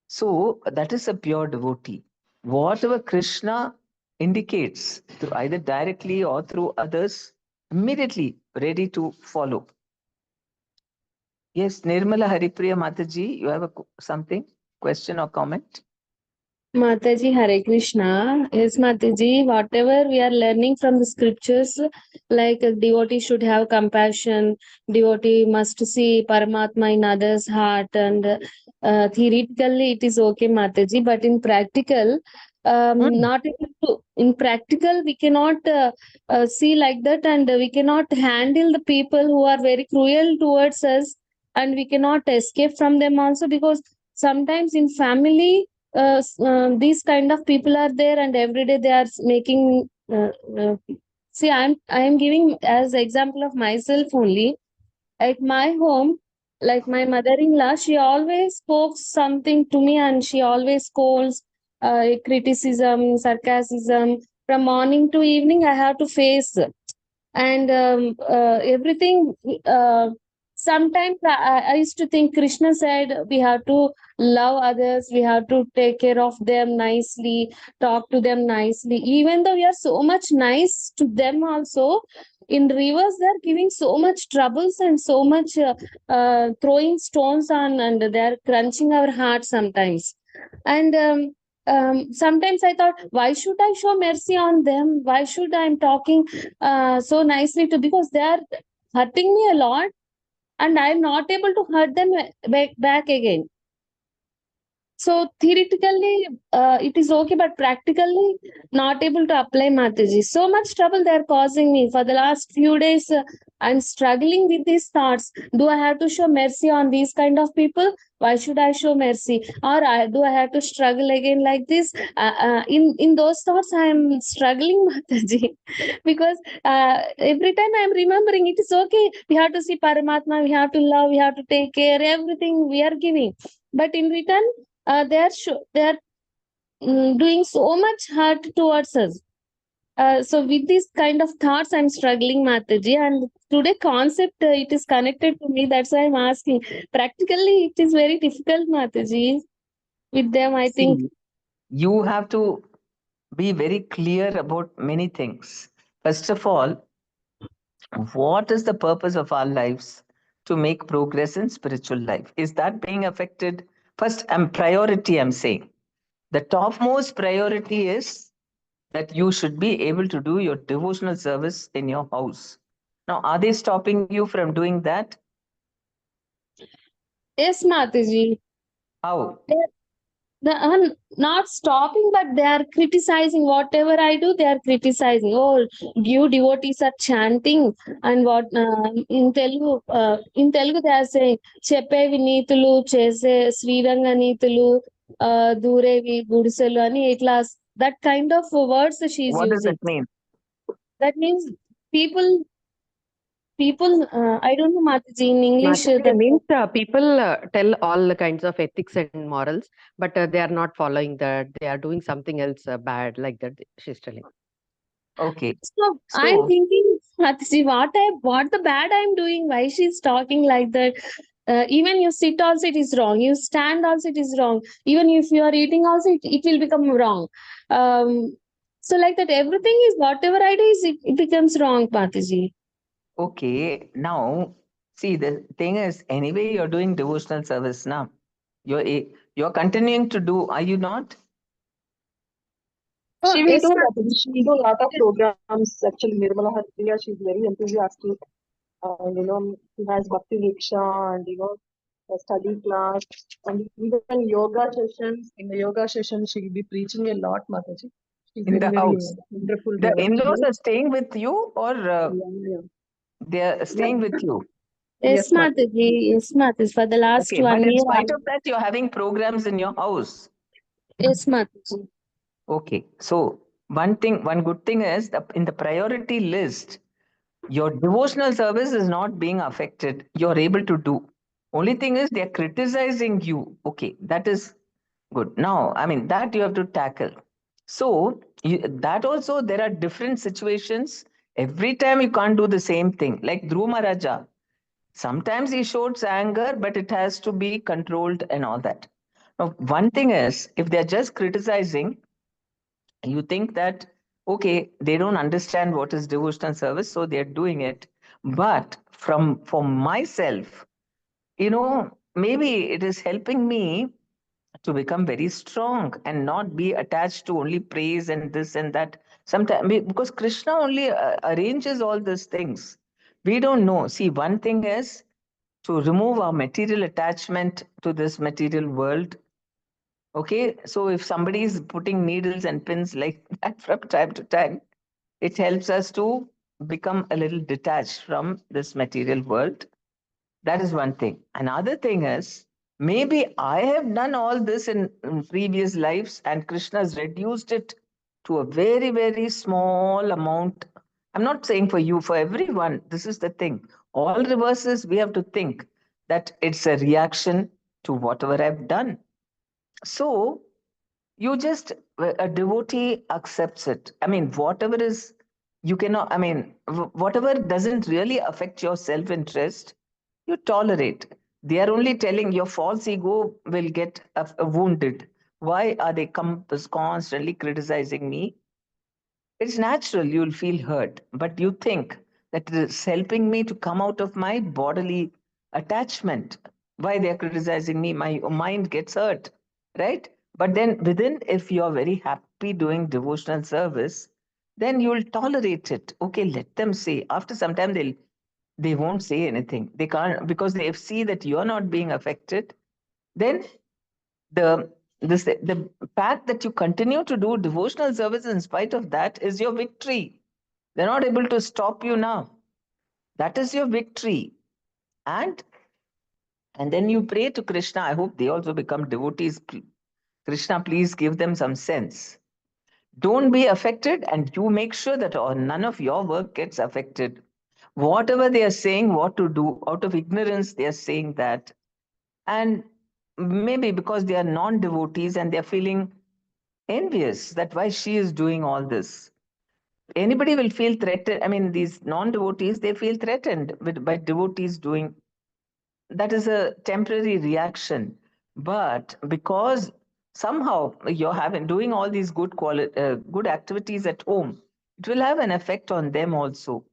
So that is a pure devotee. Whatever Krishna indicates, through either directly or through others, immediately ready to follow. Yes, Nirmala Haripriya Mataji, you have something, question or comment? Mataji, Hare Krishna. Yes, Mataji, whatever we are learning from the scriptures, like a devotee should have compassion, devotee must see Paramatma in others' heart, and theoretically it is okay, Mataji, but in practical, not in practical, we cannot see like that, and we cannot handle the people who are very cruel towards us, and we cannot escape from them also, because sometimes in family, these kind of people are there, and every day they are making I am giving as example of myself only. At my home, like my mother-in-law, she always spoke something to me, and she always scolds, criticism, sarcasm. From morning to evening, I have to face, and everything. Sometimes I used to think Krishna said we have to love others, we have to take care of them nicely, talk to them nicely. Even though we are so much nice to them, also in reverse, they are giving so much troubles and so much throwing stones on, and they are crunching our heart sometimes. And sometimes I thought, why should I show mercy on them? Why should I am talking so nicely to, because they are hurting me a lot, and I'm not able to hurt them back again. So theoretically, it is okay, but practically not able to apply, Mataji. So much trouble they are causing me. For the last few days, I'm struggling with these thoughts. Do I have to show mercy on these kind of people? Why should I show mercy? Or do I have to struggle again like this? In those thoughts, I'm struggling, Mataji, because every time I'm remembering, it is okay. We have to see Paramatma. We have to love. We have to take care. Everything we are giving, but in return they are doing so much hurt towards us. So with these kind of thoughts, I'm struggling, Mataji. And today concept, it is connected to me. That's why I'm asking. Practically, it is very difficult, Mataji. With them, I think. See, you have to be very clear about many things. First of all, what is the purpose of our lives? To make progress in spiritual life. Is that being affected? First, priority, I'm saying. The topmost priority is that you should be able to do your devotional service in your house. Now, are they stopping you from doing that? Yes, Mataji. How? Not stopping, but they are criticizing whatever I do. They are criticizing. Oh, you devotees are chanting, and what in Telugu they are saying చెప్పేవి నీతులు చేసే శ్రీరంగ నీతులు దూరేవి గుడిసెలు అని ఇట్లా, that kind of words she is What does using. it mean? That means people I don't know, Mataji, in English. Mataji, means people tell all kinds of ethics and morals, but they are not following that. They are doing something else bad, like that. She's telling. Okay. So I'm thinking, Mataji, what the bad I'm doing? Why she's talking like that? Even you sit also, it is wrong. You stand also, it is wrong. Even if you are eating also, it will become wrong. So like that, everything is, whatever I do is, it becomes wrong, Mataji. Okay. Now, see, the thing is, anyway, you're doing devotional service now. You're continuing to do, are you not? Oh, She will yes, do that. Mataji. She will do a lot of programs. Actually, Nirmala Hariya, she's very enthusiastic. And, she has Bhakti Diksha and, a study class. And even yoga sessions. In the yoga session, she will be preaching a lot, Mataji. She's In very, the very house. wonderful. The devotee. in-laws are staying with you, or Yeah. they're staying with you? Yes, Yes, Mataji. Mataji. Yes, Mataji. For the last Okay, but 1 in year. spite of that, you're having programs in your house. Yes, Mataji. Okay, so one good thing is that in the priority list, your devotional service is not being affected. You're able to do. Only thing is they're criticizing you. Okay, that is good. Now, I mean, that you have to tackle. So that also, there are different situations. Every time you can't do the same thing. Like Dhruva Maharaja, sometimes he shows anger, but it has to be controlled and all that. Now, one thing is, if they're just criticizing, you think that, okay, they don't understand what is devotional service, so they're doing it. But for myself, maybe it is helping me to become very strong and not be attached to only praise and this and that. Sometimes, because Krishna only arranges all these things, we don't know. See, one thing is to remove our material attachment to this material world. Okay, so if somebody is putting needles and pins like that from time to time, it helps us to become a little detached from this material world. That is one thing. Another thing is, maybe I have done all this in previous lives, and Krishna has reduced it to a very, very small amount. I'm not saying for you, for everyone. This is the thing. All reverses, we have to think. that it's a reaction to whatever I've done. So you just, a devotee accepts it. I mean, whatever is, you cannot, I mean, whatever doesn't really affect your self interest, you tolerate. They are only telling your false ego will get wounded. Why are they constantly criticizing me? It's natural, you'll feel hurt, but you think that it is helping me to come out of my bodily attachment. Why they're criticizing me? My mind gets hurt, right? But then within, if you're very happy doing devotional service, then you'll tolerate it. Okay, let them say. After some time, they won't say anything. They can't, because they see that you're not being affected. Then the the fact that you continue to do devotional service in spite of that is your victory. They're not able to stop you now. That is your victory. And then you pray to Krishna. I hope they also become devotees. Krishna, please give them some sense. Don't be affected, and you make sure that none of your work gets affected. Whatever they are saying, what to do, out of ignorance, they are saying that. And maybe because they are non-devotees and they're feeling envious that why she is doing all this. Anybody will feel threatened. I mean, these non-devotees, they feel threatened by devotees doing. That is a temporary reaction. But because somehow you're doing all these good activities at home, it will have an effect on them also.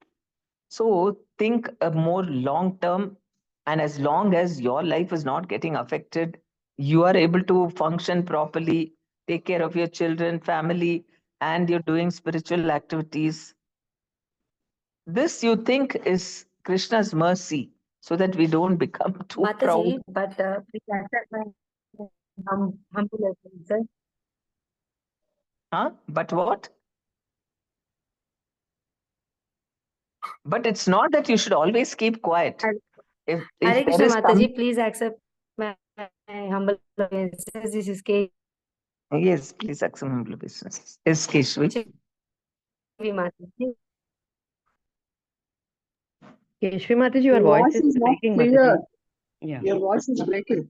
So think a more long term, and as long as your life is not getting affected, you are able to function properly, take care of your children, family, and you're doing spiritual activities. This you think is Krishna's mercy, so that we don't become too proud. Mataji, but please accept my humble apologies. Huh? But what? But it's not that you should always keep quiet. If Hare there Krishna is Mataji, please accept my humble obeisances. This is K. yes, please accept humble business. Is Keshwi? Mataji. Keshvi Mataji, your Your voice voice is is not breaking, clear. Mataji. Yeah. Your voice is breaking.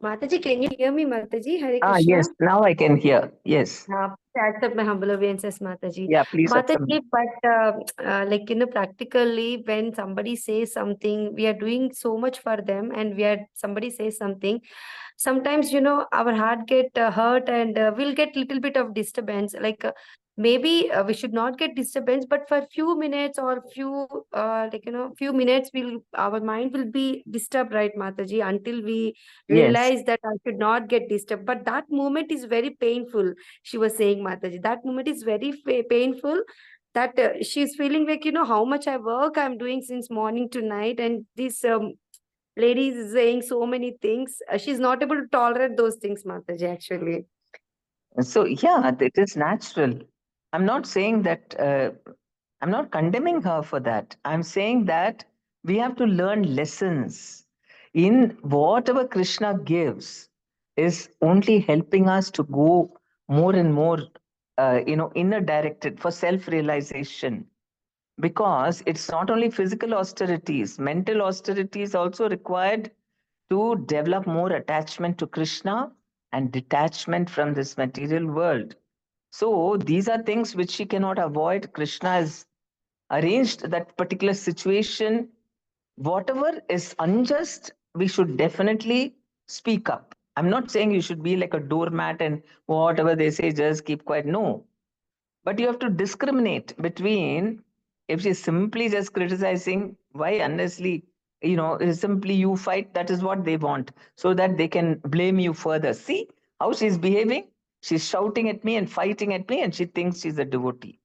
Mataji, can you hear me, Mataji? Hare Ah, Krishna. yes, now I can hear. Yes. Please accept my humble obeisances, Mataji. Yeah, please accept. Mataji, but like, practically when somebody says something, we are doing so much for them, and somebody says something. Sometimes, our heart get hurt, and we'll get little bit of disturbance. Like, maybe we should not get disturbance, but for few minutes or few minutes, our mind will be disturbed, right, Mataji, until we Yes. realize that I should not get disturbed. But that moment is very painful. She was saying, Mataji, that moment is very painful. That she's feeling like, how much I'm doing since morning to night, and this lady is saying so many things. She's not able to tolerate those things, Mataji, actually. So, yeah, it is natural. I'm not saying that, I'm not condemning her for that. I'm saying that we have to learn lessons. In whatever Krishna gives is only helping us to go more and more, inner directed for self realization. Because it's not only physical austerities, mental austerities also required to develop more attachment to Krishna and detachment from this material world. So these are things which she cannot avoid. Krishna has arranged that particular situation. Whatever is unjust, we should definitely speak up. I'm not saying you should be like a doormat and whatever they say, just keep quiet. No. But you have to discriminate between, if she's simply just criticizing, why honestly, simply you fight, that is what they want, so that they can blame you further. See how she's behaving? She's shouting at me and fighting at me, and she thinks she's a devotee.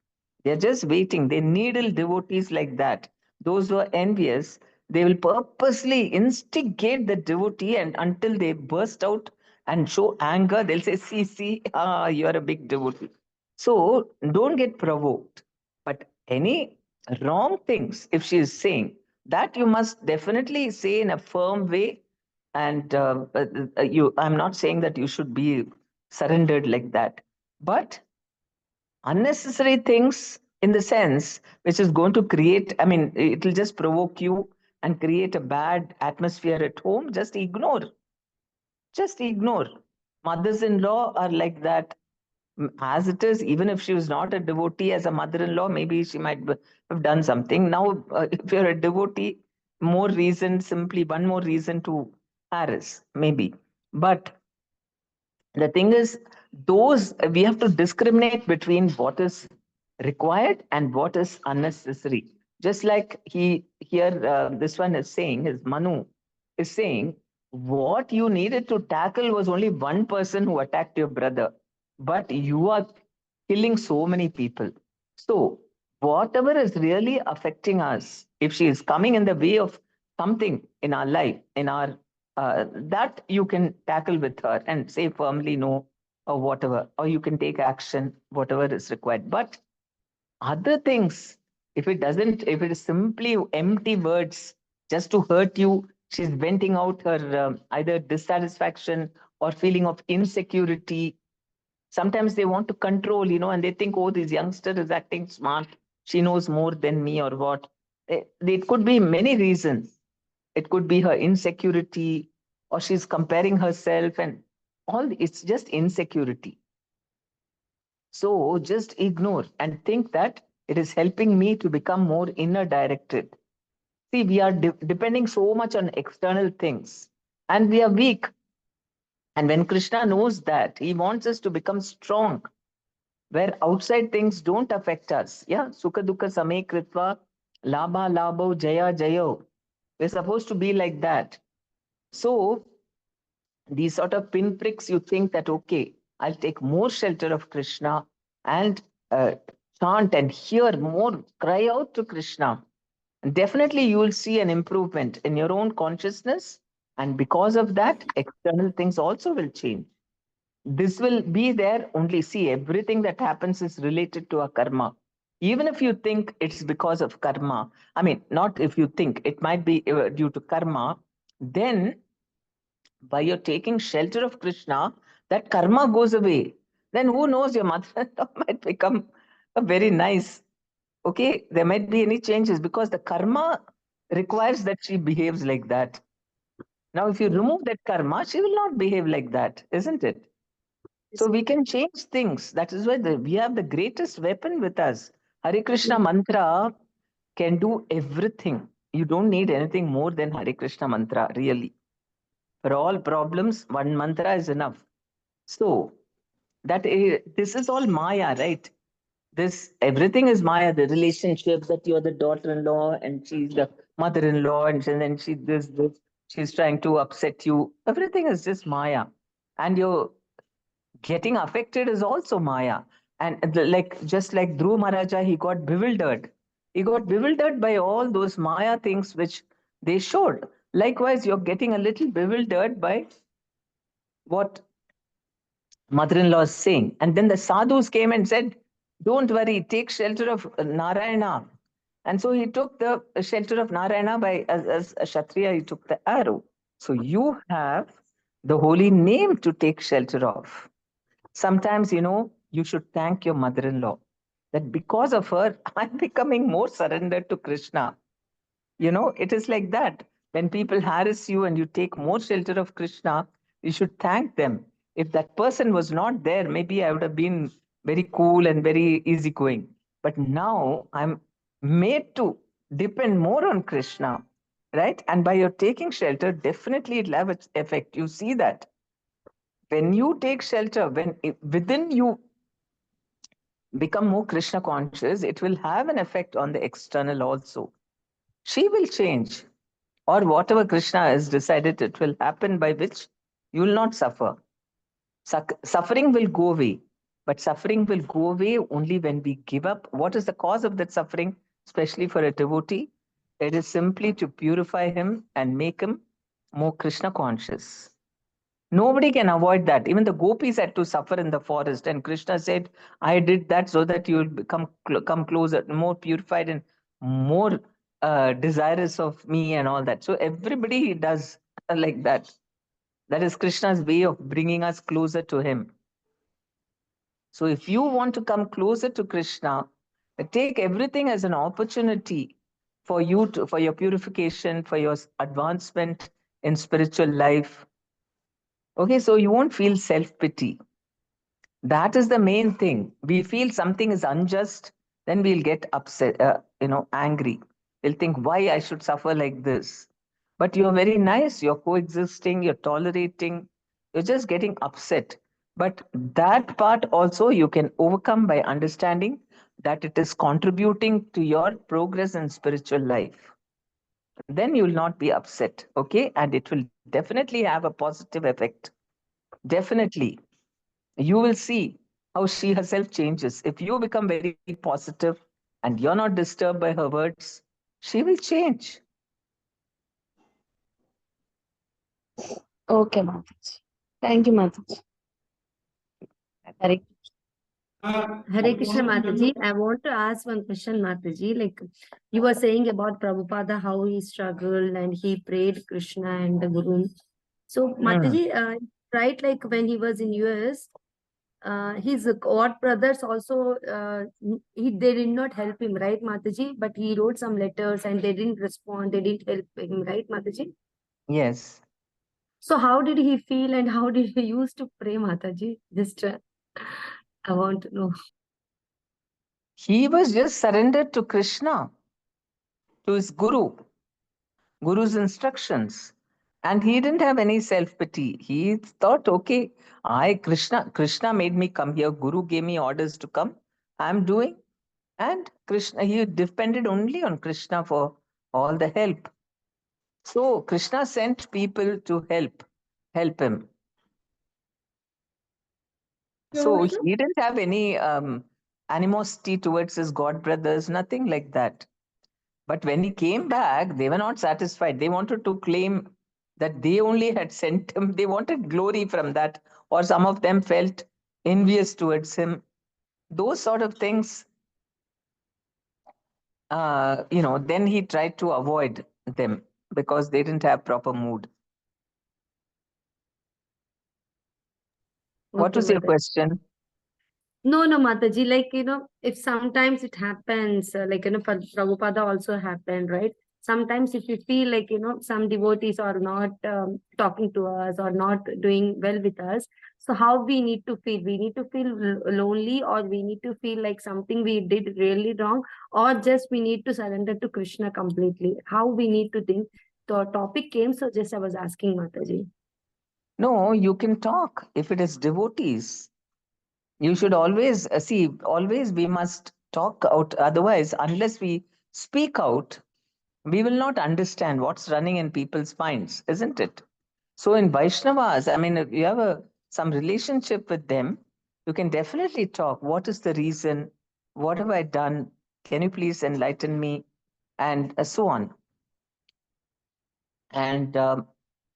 They're just waiting. They needle devotees like that. Those who are envious, they will purposely instigate the devotee, and until they burst out and show anger, they'll say, see, you're a big devotee. So don't get provoked. But any wrong things, if she is saying, that you must definitely say in a firm way. And I'm not saying that you should be surrendered like that. But unnecessary things, in the sense which is going to create, I mean, it will just provoke you and create a bad atmosphere at home, just ignore. Just ignore. Mothers-in-law are like that. As it is, even if she was not a devotee, as a mother-in-law, maybe she might have done something. Now, if you're a devotee, more reason, simply one more reason to harass, maybe. But the thing is, those we have to discriminate between what is required and what is unnecessary. Just like he here, this one is saying, his Manu is saying, what you needed to tackle was only one person who attacked your brother, but you are killing so many people. So, whatever is really affecting us, if she is coming in the way of something in our life, in our that you can tackle with her and say firmly no, or whatever, or you can take action, whatever is required. But other things, if it is simply empty words just to hurt you, she's venting out her either dissatisfaction or feeling of insecurity. Sometimes they want to control, and they think, oh, this youngster is acting smart, she knows more than me, or what. It could be many reasons. It could be her insecurity, or she's comparing herself, and it's just insecurity. So just ignore and think that it is helping me to become more inner directed. See, we are depending so much on external things, and we are weak. And when Krishna knows that, he wants us to become strong, where outside things don't affect us. Yeah, Sukha Dukkha Same Kritva, Labha Labho Jaya Jayo. We're supposed to be like that. So these sort of pinpricks, you think that, okay, I'll take more shelter of Krishna and chant and hear more, cry out to Krishna. And definitely you will see an improvement in your own consciousness. And because of that, external things also will change. This will be there only. See, everything that happens is related to a karma. Even if you think it's because of karma, I mean, not if you think, it might be due to karma, then by your taking shelter of Krishna, that karma goes away. Then who knows, your mother-in-law might become a very nice. Okay, there might be any changes because the karma requires that she behaves like that. Now, if you remove that karma, she will not behave like that, isn't it? So we can change things. That is why we have the greatest weapon with us. Hare Krishna mantra can do everything. You don't need anything more than Hare Krishna mantra, really. For all problems, one mantra is enough. So this is all Maya, right? This everything is Maya. The relationship that you're the daughter-in-law and she's the mother-in-law, and then she this. She's trying to upset you. Everything is just Maya, and you're getting affected is also Maya. And just like Dhruv Maharaja, he got bewildered. He got bewildered by all those Maya things which they showed. Likewise, you're getting a little bewildered by what mother-in-law is saying. And then the sadhus came and said, don't worry, take shelter of Narayana. And so he took the shelter of Narayana as a Kshatriya, he took the arrow. So you have the holy name to take shelter of. Sometimes, you should thank your mother-in-law that because of her, I'm becoming more surrendered to Krishna. It is like that. When people harass you and you take more shelter of Krishna, you should thank them. If that person was not there, maybe I would have been very cool and very easygoing. But now I'm made to depend more on Krishna, right? And by your taking shelter, definitely it'll have its effect. You see that. When you take shelter, within you become more Krishna conscious, it will have an effect on the external also. She will change, or whatever Krishna has decided, it will happen by which you will not suffer. Suffering will go away, but suffering will go away only when we give up. What is the cause of that suffering, especially for a devotee? It is simply to purify him and make him more Krishna conscious. Nobody can avoid that. Even the gopis had to suffer in the forest, and Krishna said, I did that so that you will come closer, more purified, and more desirous of me, and all that. So everybody does like that. That is Krishna's way of bringing us closer to him. So if you want to come closer to Krishna, take everything as an opportunity for you to, for your purification, for your advancement in spiritual life. Okay, so you won't feel self-pity. That is the main thing. We feel something is unjust, then we'll get upset, angry. We'll think, why I should suffer like this? But you're very nice, you're coexisting, you're tolerating, you're just getting upset. But that part also you can overcome by understanding that it is contributing to your progress in spiritual life. Then you will not be upset, okay? And it will definitely have a positive effect. Definitely. You will see how she herself changes. If you become very positive and you're not disturbed by her words, she will change. Okay, Mataji. Thank you, Mataji. Hare Hare Krishna Mataji, I want to ask one question, Mataji. Like you were saying about Prabhupada, how he struggled and he prayed Krishna and the Guru. So Mataji, right, like when he was in US, his god brothers also, they did not help him, right, Mataji? But he wrote some letters and they didn't respond. They didn't help him, right, Mataji? Yes. So how did he feel and how did he used to pray, Mataji? Just I want to know. He was just surrendered to Krishna, to his Guru's instructions. And he didn't have any self-pity. He thought, okay, Krishna made me come here. Guru gave me orders to come. I'm doing. And Krishna, he depended only on Krishna for all the help. So Krishna sent people to help him. So he didn't have any animosity towards his god brothers, nothing like that. But when he came back, they were not satisfied. They wanted to claim that they only had sent him. They wanted glory from that, or some of them felt envious towards him. Those sort of things, then he tried to avoid them because they didn't have proper mood. What Okay, was your Mataji. question? No, Mataji, like, if sometimes it happens, like, for Prabhupada also happened, right? Sometimes if you feel like, some devotees are not talking to us or not doing well with us, so how we need to feel? We need to feel lonely, or we need to feel like something we did really wrong, or just we need to surrender to Krishna completely. How we need to think? The topic came, so just I was asking Mataji. No, you can talk if it is devotees. You should always always we must talk out. Otherwise, unless we speak out, we will not understand what's running in people's minds, isn't it? So in Vaishnavas, I mean, if you have some relationship with them, you can definitely talk. What is the reason? What have I done? Can you please enlighten me? And so on. And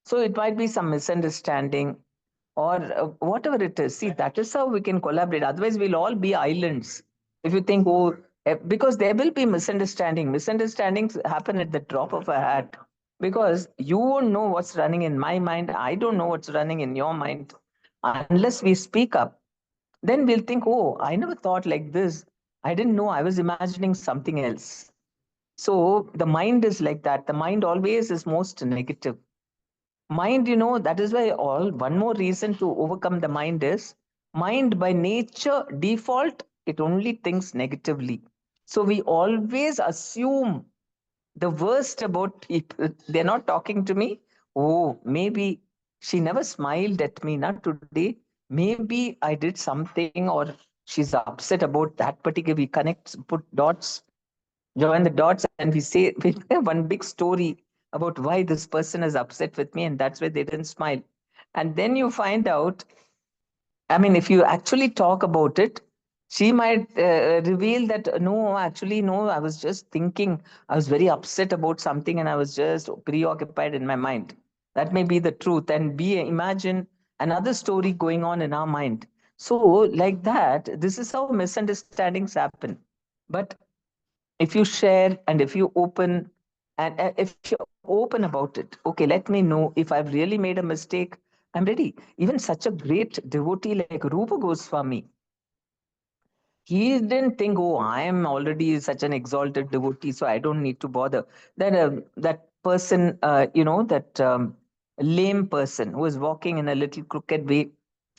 so it might be some misunderstanding or whatever it is. See, that is how we can collaborate. Otherwise, we'll all be islands. If you think, because there will be misunderstanding. Misunderstandings happen at the drop of a hat. Because you won't know what's running in my mind. I don't know what's running in your mind. Unless we speak up, then we'll think, oh, I never thought like this. I didn't know. I was imagining something else. So the mind is like that. The mind always is most negative. Mind, that is why one more reason to overcome the mind is mind by nature, default, it only thinks negatively. So we always assume the worst about people. They're not talking to me. Oh, maybe she never smiled at me, not today. Maybe I did something, or she's upset about that particular. We put dots, join the dots, and we say we have one big story about why this person is upset with me, and that's why they didn't smile. And then you find out, I mean, if you actually talk about it, she might reveal that no, actually, no, I was just thinking, I was very upset about something and I was just preoccupied in my mind. That may be the truth. And imagine another story going on in our mind. So, like that, this is how misunderstandings happen. But if you share and if you open and if you're open about it, okay, let me know if I've really made a mistake. I'm ready. Even such a great devotee like Rupa Goswami, he didn't think, oh, I am already such an exalted devotee, so I don't need to bother. Then that person, that lame person who was walking in a little crooked way,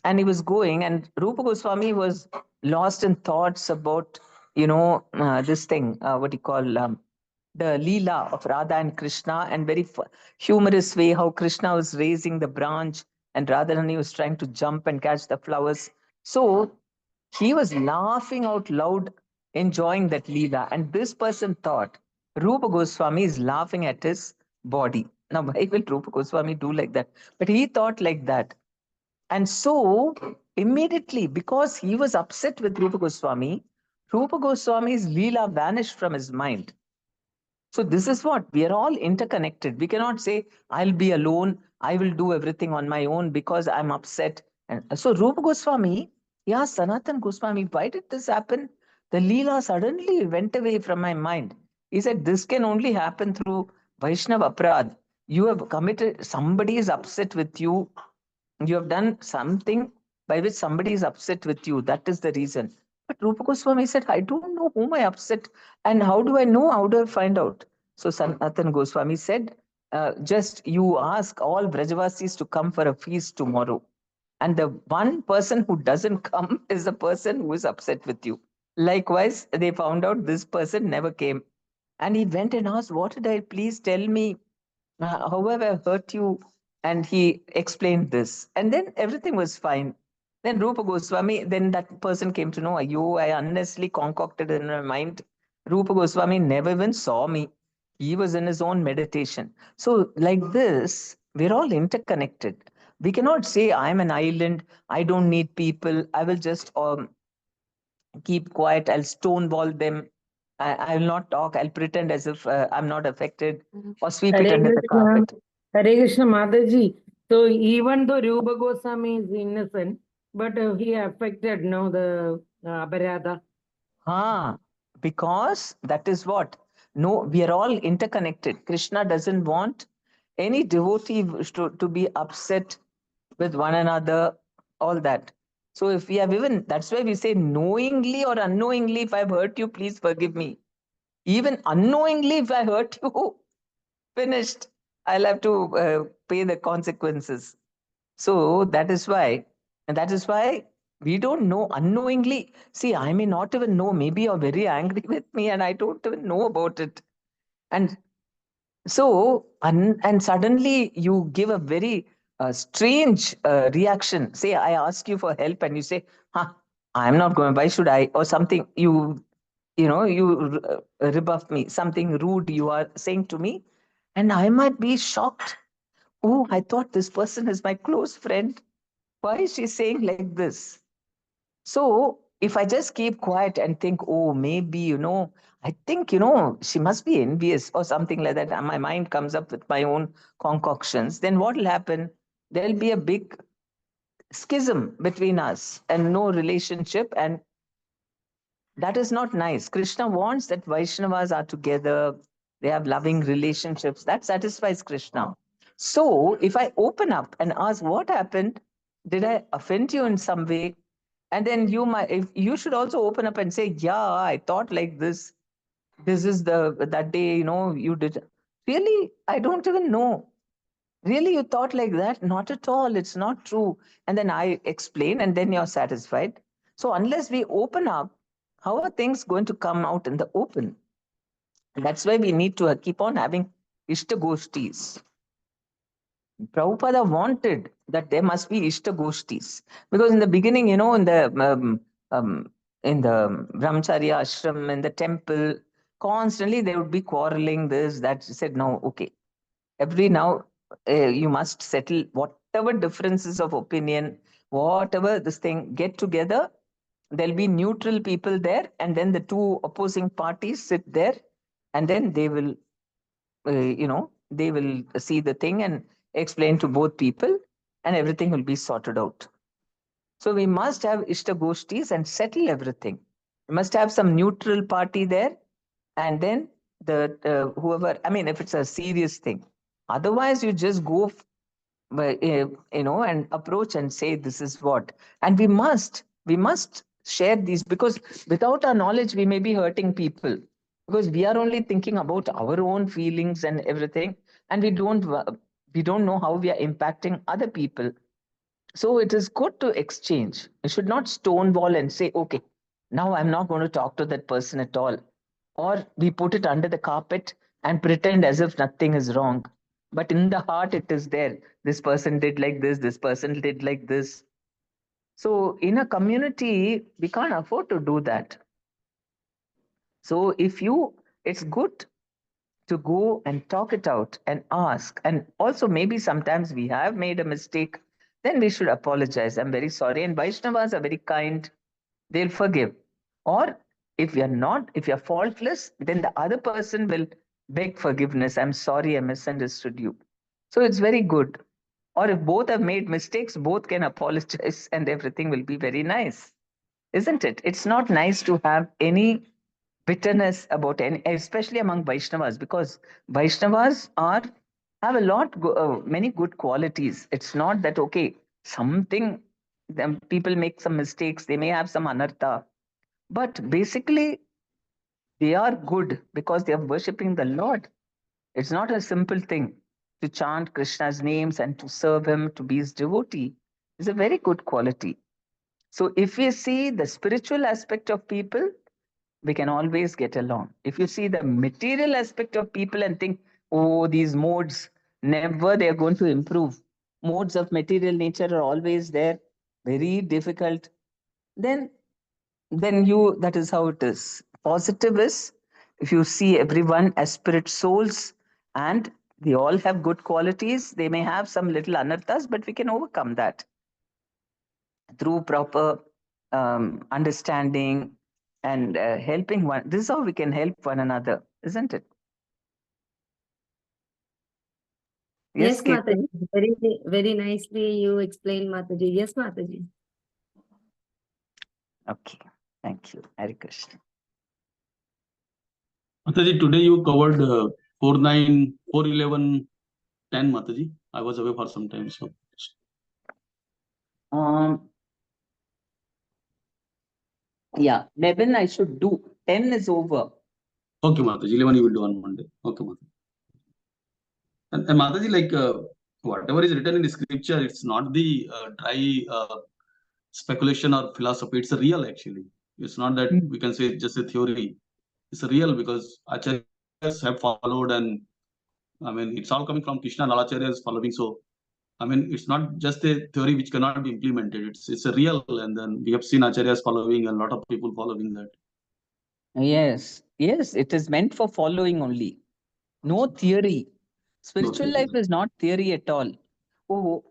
and he was going, and Rupa Goswami was lost in thoughts about, this thing, what you call the Leela of Radha and Krishna, and very humorous way how Krishna was raising the branch and Radharani was trying to jump and catch the flowers. So he was laughing out loud, enjoying that Leela. And this person thought Rupa Goswami is laughing at his body. Now, why will Rupa Goswami do like that? But he thought like that. And so, immediately, because he was upset with Rupa Goswami's Leela vanished from his mind. So this is what we are all interconnected. We cannot say, I'll be alone, I will do everything on my own because I'm upset. And so Rupa Goswami, yeah, Sanatan Goswami, why did this happen? The Leela suddenly went away from my mind. He said, this can only happen through Vaishnava Aprad. You have committed, somebody is upset with you, you have done something by which somebody is upset with you. That is the reason. But Rupa Goswami said, I don't know whom I upset. And how do I know? How do I find out? So Sanatan Goswami said, just you ask all Brajavasis to come for a feast tomorrow. And the one person who doesn't come is the person who is upset with you. Likewise, they found out this person never came. And he went and asked, what did I, please tell me? How have I hurt you? And he explained this. And then everything was fine. Then Rupa Goswami, then that person came to know, I unnecessarily concocted in my mind. Rupa Goswami never even saw me. He was in his own meditation. So like this, we're all interconnected. We cannot say, I'm an island, I don't need people, I will just keep quiet, I'll stonewall them, I'll not talk, I'll pretend as if I'm not affected, or sweep it Hare under the Krishna, carpet. Hare Krishna Mataji. So even though Rupa Goswami is innocent, but he affected no the Aparada. Because that is what? No, we are all interconnected. Krishna doesn't want any devotee to be upset with one another, all that. So if we have even, that's why we say knowingly or unknowingly, if I've hurt you, please forgive me. Even unknowingly, if I hurt you, finished. I'll have to pay the consequences. So that is why we don't know unknowingly. See, I may not even know. Maybe you're very angry with me and I don't even know about it. And so, and suddenly you give a very strange reaction. Say, I ask you for help and you say, I'm not going, why should I? Or something, you rebuff me, something rude you are saying to me. And I might be shocked. Oh, I thought this person is my close friend. Why is she saying like this? So if I just keep quiet and think, oh, maybe, I think, she must be envious or something like that, and my mind comes up with my own concoctions, then what will happen? There'll be a big schism between us and no relationship. And that is not nice. Krishna wants that Vaishnavas are together, they have loving relationships. That satisfies Krishna. So if I open up and ask what happened, did I offend you in some way? And then you should also open up and say, yeah, I thought like this. This is that day, you did. Really, I don't even know. Really, you thought like that? Not at all. It's not true. And then I explain, and then you're satisfied. So unless we open up, how are things going to come out in the open? And that's why we need to keep on having Ishtagoshtis. Prabhupada wanted that there must be Ishtagoshtis. Because in the beginning, in the Brahmacharya ashram, in the temple, constantly they would be quarreling this, that. He said, no, okay. Every now, you must settle whatever differences of opinion, whatever this thing, get together. There'll be neutral people there, and then the two opposing parties sit there, and then they will see the thing and explain to both people, and everything will be sorted out. So we must have Ishtagoshtis and settle everything. We must have some neutral party there, and then whoever, I mean, if it's a serious thing. Otherwise, you just go, and approach and say, this is what. And we must share these, because without our knowledge, we may be hurting people, because we are only thinking about our own feelings and everything, and we don't know how we are impacting other people. So it is good to exchange. You should not stonewall and say, okay, now I'm not going to talk to that person at all. Or we put it under the carpet and pretend as if nothing is wrong. But in the heart, it is there. This person did like this person did like this. So in a community, we can't afford to do that. So it's good to go and talk it out and ask. And also, maybe sometimes we have made a mistake, then we should apologize. I'm very sorry. And Vaishnavas are very kind, they'll forgive. Or if you're faultless, then the other person will beg forgiveness. I'm sorry, I misunderstood you. So it's very good. Or if both have made mistakes, both can apologize and everything will be very nice. Isn't it? It's not nice to have any bitterness about any, especially among Vaishnavas, because Vaishnavas have many good qualities. It's not that okay, people make some mistakes, they may have some anartha, but basically they are good because they are worshipping the Lord. It's not a simple thing to chant Krishna's names and to serve him, to be his devotee. It's a very good quality. So if we see the spiritual aspect of people, we can always get along. If you see the material aspect of people and think, oh, these modes, never they are going to improve. Modes of material nature are always there, very difficult. Then that is how it is. Positive is, if you see everyone as spirit souls and they all have good qualities, they may have some little anarthas, but we can overcome that through proper understanding and helping one. This is how we can help one another, isn't it? Yes, Kirtan? Mataji. Very, very nicely you explained, Mataji. Yes, Mataji. Okay, thank you. Hare Krishna. Mataji, today you covered 4:9, 4:11, 10, Mataji. I was away for some time, so. Yeah, 11 I should do. 10 is over. Okay, Mataji. 11 you will do on Monday. Okay, Mataji. And Mataji, like whatever is written in the scripture, it's not the dry speculation or philosophy. It's a real, actually. It's not that we can say it's just a theory. It's a real, because acharyas have followed, and I mean, it's all coming from Krishna and all acharyas following. So, I mean, it's not just a theory which cannot be implemented. It's a real, and then we have seen acharyas following and a lot of people following that. Yes, it is meant for following only. No theory. Spiritual life is not theory at all. Oh.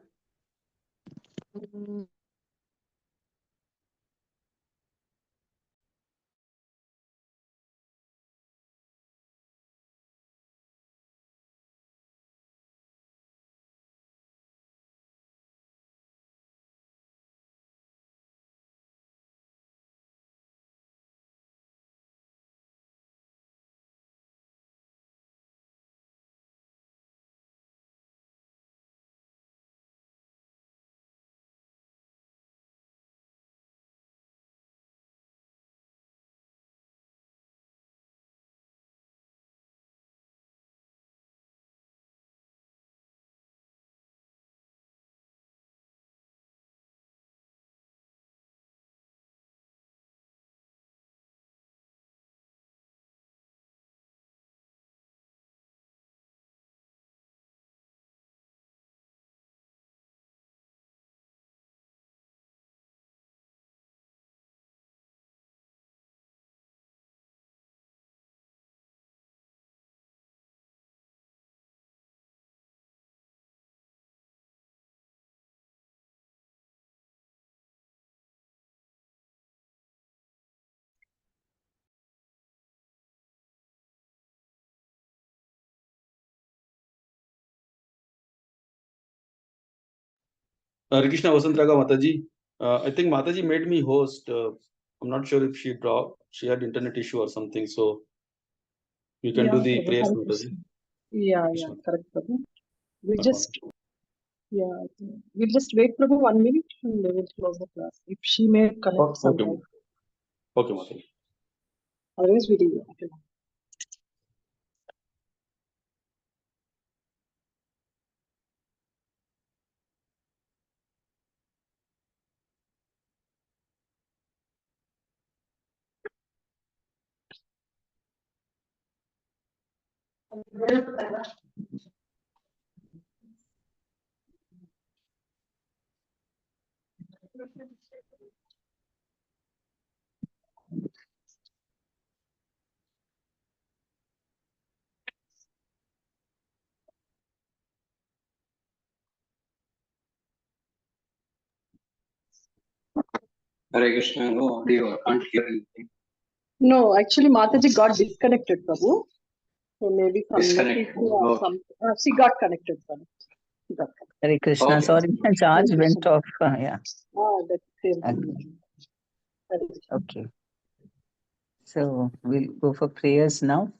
Hare Krishna Vasantraga Mataji. I think Mataji made me host. I'm not sure if she dropped. She had internet issue or something. So you can do the prayers, Mataji. Yeah, correct, Prabhu. We'll just wait, Prabhu, 1 minute and we will close the class. If she may connect sometime. Okay, Mataji. Otherwise, we do. Okay. Hare Krishna, no audio, I can't hear anything. No, actually, Mataji got disconnected, Prabhu. So maybe some Disconnected. network issue or some. She got connected, sorry. She got connected. Hare Krishna. Okay. Sorry, the charge Hare went Krishna. off. Yeah. That's the same Okay. thing. Hare Krishna. Okay. So we'll go for prayers now.